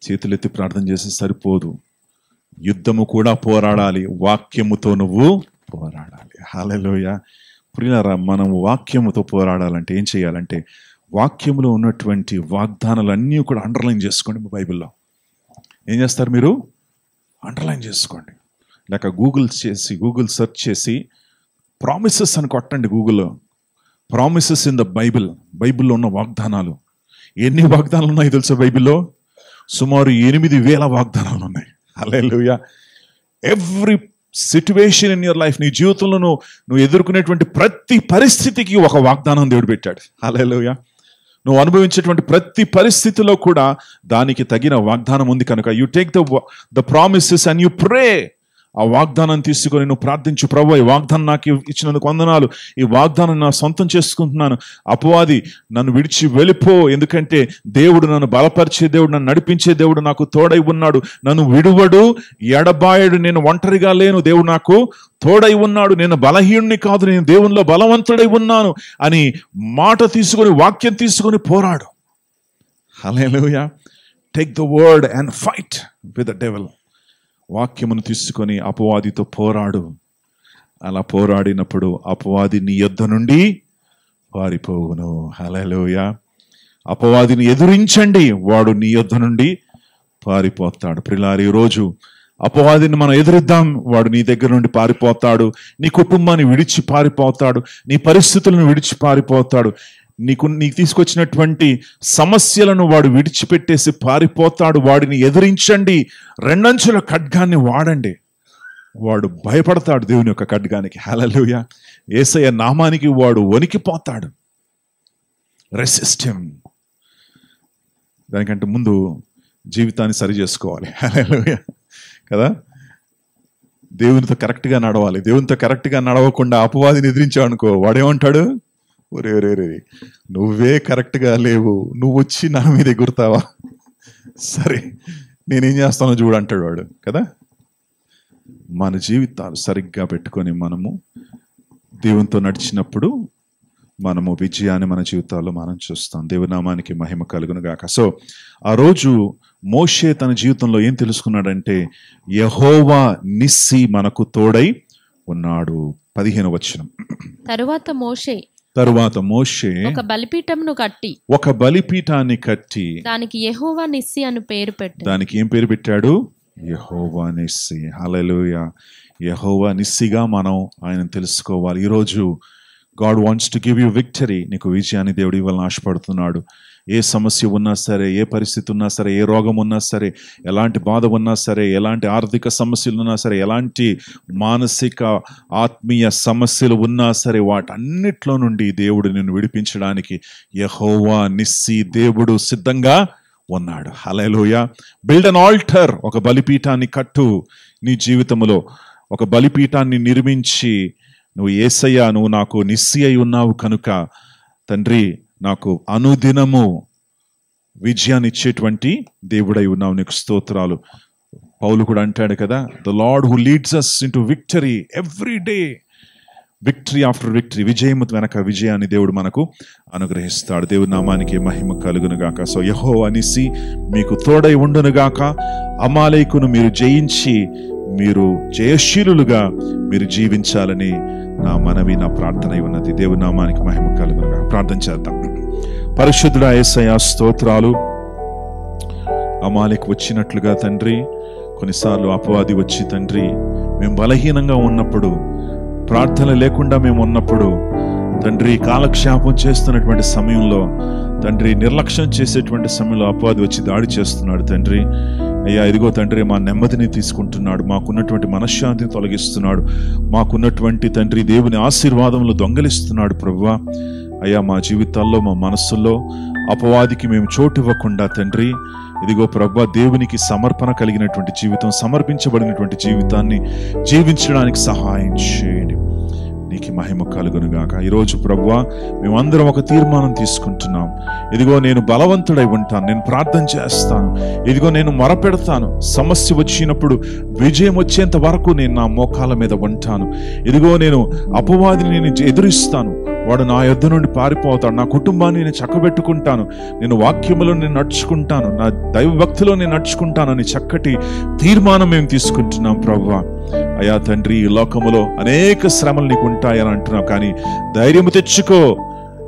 చేతులెత్తి ప్రార్థన చేసి సరిపోదు, యుద్ధము కూడా పోరాడాలి, వాక్యముతో నువ్వు పోరాడాలి. హల్లెలూయా. ప్రియులారా, మనం వాక్యముతో పోరాడాలంటే ఏం చేయాలంటే వాక్యములో ఉన్నటువంటి వాగ్దానాలన్నీ కూడా అండర్లైన్ చేసుకోండి. బైబిల్లో ఏం చేస్తారు మీరు? అండర్లైన్ చేసుకోండి. లేక గూగుల్ సెర్చ్ చేసి ప్రామిసెస్ అని కొట్టండి గూగుల్లో. ప్రామిసెస్ ఇన్ ద బైబిల్లో ఉన్న వాగ్దానాలు. ఎన్ని వాగ్దానాలు ఉన్నాయి తెలుసా బైబిల్లో? సుమారు 8,000 వాగ్దానాలు ఉన్నాయి. Hallelujah. Every situation in your life, నీ జీవితంలో నువ్వు ఎదుర్కొనేటువంటి ప్రతి పరిస్థితికి ఒక వాగ్దానం దేవుడు పెట్టాడు. హల్లెలూయా. నువ్వు అనుభవించేటువంటి ప్రతి పరిస్థితిలో కూడా దానికి తగిన వాగ్దానం ఉంది కనుక you take the promises and you pray. ఆ వాగ్దానం తీసుకొని నువ్వు ప్రార్థించు, ప్రభువా ఈ వాగ్దానం నాకు ఇచ్చినందుకు వందనాలు, ఈ వాగ్దానం నా సొంతం చేసుకుంటున్నాను, అపవాది నన్ను విడిచి వెళ్ళిపో, ఎందుకంటే దేవుడు నన్ను బలపరిచే దేవుడు, నన్ను నడిపించే దేవుడు నాకు తోడై ఉన్నాడు, నన్ను విడువడు ఎడబాయడు, నేను ఒంటరిగా లేను, దేవుడు నాకు తోడై ఉన్నాడు, నేను బలహీనుని కాదు, నేను దేవునిలో బలవంతుడై ఉన్నాను అని మాట తీసుకొని వాక్యం తీసుకొని పోరాడు. Hallelujah. Take the word and fight with the devil. వాక్యమును తీసుకొని అపవాదితో పోరాడు. అలా పోరాడినప్పుడు అపవాది నీ యొద్ద నుండి పారిపోవును. హల్లెలూయా. అపవాదిని ఎదురించండి, వాడు నీ యొద్ద నుండి పారిపోతాడు. ప్రియులారా, ఈ రోజు అపవాదిని మనం ఎదురిద్దాం, వాడు నీ దగ్గర నుండి పారిపోతాడు, నీ కుటుంబాన్ని విడిచి పారిపోతాడు, నీ పరిస్థితులను విడిచి పారిపోతాడు, నీకు తీసుకొచ్చినటువంటి సమస్యలను వాడు విడిచిపెట్టేసి పారిపోతాడు. వాడిని ఎదిరించండి, రెండంచుల ఖడ్గాన్ని వాడండి. వాడు భయపడతాడు దేవుని యొక్క ఖడ్గానికి. హల్లెలూయా. యేసయ్య నామానికి వాడు వణికిపోతాడు. Resist him. దానికంటే ముందు జీవితాన్ని సరి చేసుకోవాలి. హల్లెలూయా కదా. దేవునితో కరెక్ట్గా నడవాలి. దేవునితో కరెక్ట్గా నడవకుండా అపవాదిని ఎదిరించావనుకో, వాడేమంటాడు? ఒరే నువ్వే కరెక్ట్గా లేవు, నువ్వు వచ్చి నా మీద ఎగురుతావా, సరే నేనేం చేస్తానో చూడంటాడు వాడు కదా. మన జీవితాలు సరిగ్గా పెట్టుకొని మనము దేవునితో నడిచినప్పుడు మనము విజయాన్ని మన జీవితాల్లో మనం చూస్తాం. దేవుని నామానికి మహిమ కలుగును గాక. సో ఆ రోజు మోషే తన జీవితంలో ఏం తెలుసుకున్నాడంటే యెహోవా నిస్సి మనకు తోడై ఉన్నాడు. 15వ వచనం. తరువాత మోషే ఒక బలిపీఠాన్ని కట్టి దానికి యెహోవా నిస్సి అని పేరు పెట్టాడు. దానికి ఏం పేరు పెట్టాడు? యెహోవా నిస్సి. హల్లెలూయా. యెహోవా నిస్సిగా మనం ఆయన తెలుసుకోవాలి. ఈరోజు God wants to give you victory. నీకు విజయాన్ని దేవుడు ఇవ్వాలని ఆశపడుతున్నాడు. ఏ సమస్య ఉన్నా సరే, ఏ పరిస్థితి ఉన్నా సరే, ఏ రోగం ఉన్నా సరే, ఎలాంటి బాధ ఉన్నా సరే, ఎలాంటి ఆర్థిక సమస్యలు ఉన్నా సరే, ఎలాంటి మానసిక ఆత్మీయ సమస్యలు ఉన్నా సరే, వాటన్నిట్లో నుండి దేవుడు నిన్ను విడిపించడానికి యెహోవా నిస్సి దేవుడు సిద్ధంగా ఉన్నాడు. హల్లెలూయా. Build an altar. ఒక బలిపీఠాన్ని కట్టు. నీ జీవితంలో ఒక బలిపీఠాన్ని నిర్మించి, నువ్వు యేసయ్య, నువ్వు నాకు నిస్సి అయి ఉన్నావు కనుక తండ్రి నాకు అనుదినము విజయాన్ని ఇచ్చేటువంటి దేవుడై ఉన్నావు, నీకు స్తోత్రాలు. పౌలు కూడా అంటాడు కదా, the lord who leads us into victory every day, victory after victory, విజయం వెనక విజయాన్ని దేవుడు మనకు అనుగ్రహిస్తాడు. దేవుడి నామానికి మహిమ కలుగును గాక. సో యెహోవా నిస్సి మీకు తోడై ఉండును గాక. అమాలేకును మీరు జయించి మీరు జయశీలులుగా మీరు జీవించాలని నా మనవి, నా ప్రార్థన ఉన్నది. దేవుని నామానికి మహిమ కలుగునుగా. ప్రార్థన చేద్దాం. పరిశుద్ధుడా యేసయ్యా స్తోత్రాలు. అమాలేకు వచ్చినట్లుగా తండ్రి, కొన్నిసార్లు అపవాది వచ్చి తండ్రి మేము బలహీనంగా ఉన్నప్పుడు, ప్రార్థన లేకుండా మేము ఉన్నప్పుడు తండ్రి, కాలక్షేపం చేస్తున్నటువంటి సమయంలో తండ్రి, నిర్లక్ష్యం చేసేటువంటి సమయంలో అపవాది వచ్చి దాడి చేస్తున్నాడు తండ్రి. అయ్యా ఇదిగో తండ్రి, మా నెమ్మదిని తీసుకుంటున్నాడు, మాకున్నటువంటి మనశ్శాంతిని తొలగిస్తున్నాడు, మాకున్నటువంటి తండ్రి దేవుని ఆశీర్వాదములు దొంగలిస్తున్నాడు ప్రభువా. అయ్యా మా జీవితాల్లో, మా మనస్సుల్లో అపవాదికి మేము చోటు ఇవ్వకుండా తండ్రి, ఇదిగో ప్రభువా దేవునికి సమర్పణ కలిగినటువంటి జీవితం, సమర్పించబడినటువంటి జీవితాన్ని జీవించడానికి సహాయం చేయండి. నీకు మహిమ కలుగును గాక. ఈరోజు ప్రభువా మేమందరం ఒక తీర్మానం తీసుకుంటున్నాం. ఇదిగో నేను బలవంతుడై ఉంటాను, నేను ప్రార్థన చేస్తాను, ఇదిగో నేను మొరపెడతాను, సమస్య వచ్చినప్పుడు విజయం వచ్చేంత వరకు నేను నా మోకాల మీద ఉంటాను, ఇదిగో నేను అపవాదిని నేను ఎదురిస్తాను, వాడు నా యొద్ద నుండి పారిపోతాడు. నా కుటుంబాన్ని నేను చక్కబెట్టుకుంటాను, నేను వాక్యములో నేను నడుచుకుంటాను, నా దైవభక్తిలో నేను నడుచుకుంటాను అని చక్కటి తీర్మానం మేము తీసుకుంటున్నాం ప్రభువా. అయా తండ్రి, ఈ లోకములో అనేక శ్రమలు నీకు ఉంటాయని అంటున్నావు, కానీ ధైర్యము తెచ్చుకో,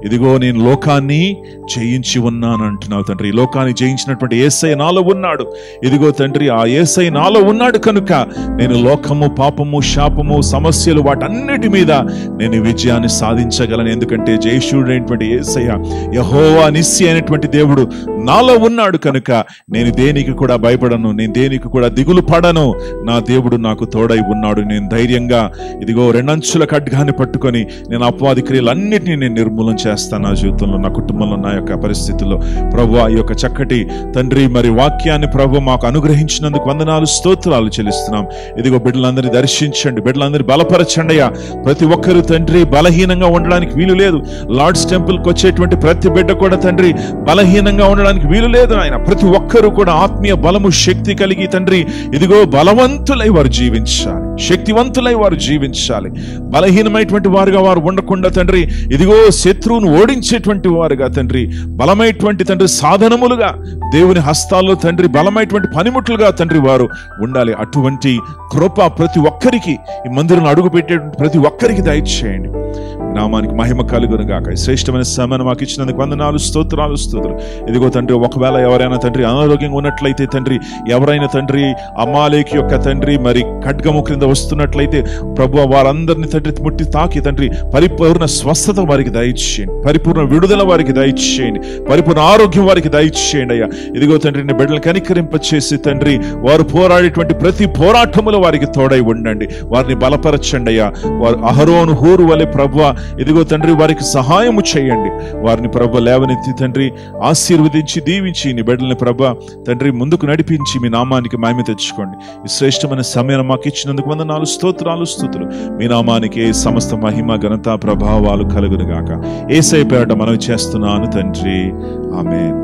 ఇదిగో నేను లోకాన్ని జయించి ఉన్నాను అంటున్నావు తండ్రి. ఈ లోకాన్ని జయించినటువంటి యేసయ్య నాలో ఉన్నాడు. ఇదిగో తండ్రి, ఆ యేసయ్య నాలో ఉన్నాడు కనుక నేను లోకము, పాపము, శాపము, సమస్యలు వాటన్నిటి మీద నేను విజయాన్ని సాధించగలను. ఎందుకంటే జయశూరుడైనటువంటి యేసయ్య, యెహోవా నిస్సి అయినటువంటి దేవుడు నాలో ఉన్నాడు కనుక నేను దేనికి కూడా భయపడను, నేను దేనికి కూడా దిగులు పడను. నా దేవుడు నాకు తోడై ఉన్నాడు. నేను ధైర్యంగా ఇదిగో రెండంచుల ఖడ్గాన్ని పట్టుకొని నేను అపవాది క్రియలన్నిటినీ నేను నిర్మూలన చేస్తాను నా జీవితంలో, నా కుటుంబంలో, నా యొక్క పరిస్థితుల్లో. ప్రభువా, ఈ యొక్క చక్కటి తండ్రి మరి వాక్యాన్ని ప్రభు మాకు అనుగ్రహించినందుకు వందనాలు, స్తోత్రాలు చెల్లిస్తున్నాం. ఇదిగో బిడ్డలందరినీ దర్శించండి, బిడ్డలందరినీ బలపరచండి అయ్యా. ప్రతి ఒక్కరు తండ్రి బలహీనంగా ఉండడానికి వీలు లేదు. లార్డ్స్ టెంపుల్కి వచ్చేటువంటి ప్రతి బిడ్డ కూడా తండ్రి బలహీనంగా ఉండడానికి వీలు లేదు ఆయన. ప్రతి ఒక్కరూ కూడా ఆత్మీయ బలము, శక్తి కలిగి తండ్రి ఇదిగో బలవంతులై వారు జీవించాలి, శక్తివంతులై వారు జీవించాలి. బలహీనమైనటువంటి వారుగా వారు ఉండకుండా తండ్రి ఇదిగో శత్రువును ఓడించేటువంటి వారుగా తండ్రి, బలమైనటువంటి తండ్రి సాధనములుగా దేవుని హస్తాల్లో తండ్రి బలమైనటువంటి పనిముట్లుగా తండ్రి వారు ఉండాలి. అటువంటి కృప ప్రతి ఒక్కరికి, ఈ మందిరంలో అడుగు పెట్టేటువంటి ప్రతి ఒక్కరికి దయచేయండి. నామానికి మహిమ కలుగును గాక. శ్రేష్టమైన సమయాన్ని మాకు ఇచ్చినందుకు వందనాలు, స్తోత్రాలు. ఇదిగో తండ్రి, ఒకవేళ ఎవరైనా తండ్రి అనారోగ్యంగా ఉన్నట్లయితే తండ్రి, ఎవరైనా తండ్రి అమాలేకి యొక్క తండ్రి మరి ఖడ్గము క్రింద వస్తున్నట్లయితే ప్రభు వారందరినీ తండ్రి ముట్టి తాకి తండ్రి పరిపూర్ణ స్వస్థత వారికి దయచేయండి, పరిపూర్ణ విడుదల వారికి దయచేయండి, పరిపూర్ణ ఆరోగ్యం వారికి దయచేయండి అయ్యా. ఇదిగో తండ్రి నీ బిడ్డలను కనికరింపచేసి తండ్రి వారు పోరాడేటువంటి ప్రతి పోరాటములో వారికి తోడై ఉండండి, వారిని బలపరచండి అయ్యా. వారు అహరోను హూరు వలె ప్రభువా ఇదిగో తండ్రి వారికి సహాయము చేయండి. వారిని ప్రభు లేవనెత్తి తండ్రి ఆశీర్వదించి దీవించి నీ బిడ్డల్ని ప్రభు తండ్రి ముందుకు నడిపించి మీ నామానికి మహిమ తెచ్చుకోండి. ఈ శ్రేష్టమైన సమయం మాకు ఇచ్చినందుకు వందనాలు, స్తోత్రాలు, స్తుతులు. మీ నామానికి సమస్త మహిమ, ఘనత, ప్రభావాలు కలుగును గాక. యేసయ్య పేరట మనవి చేస్తున్నాను తండ్రి, ఆమేన్.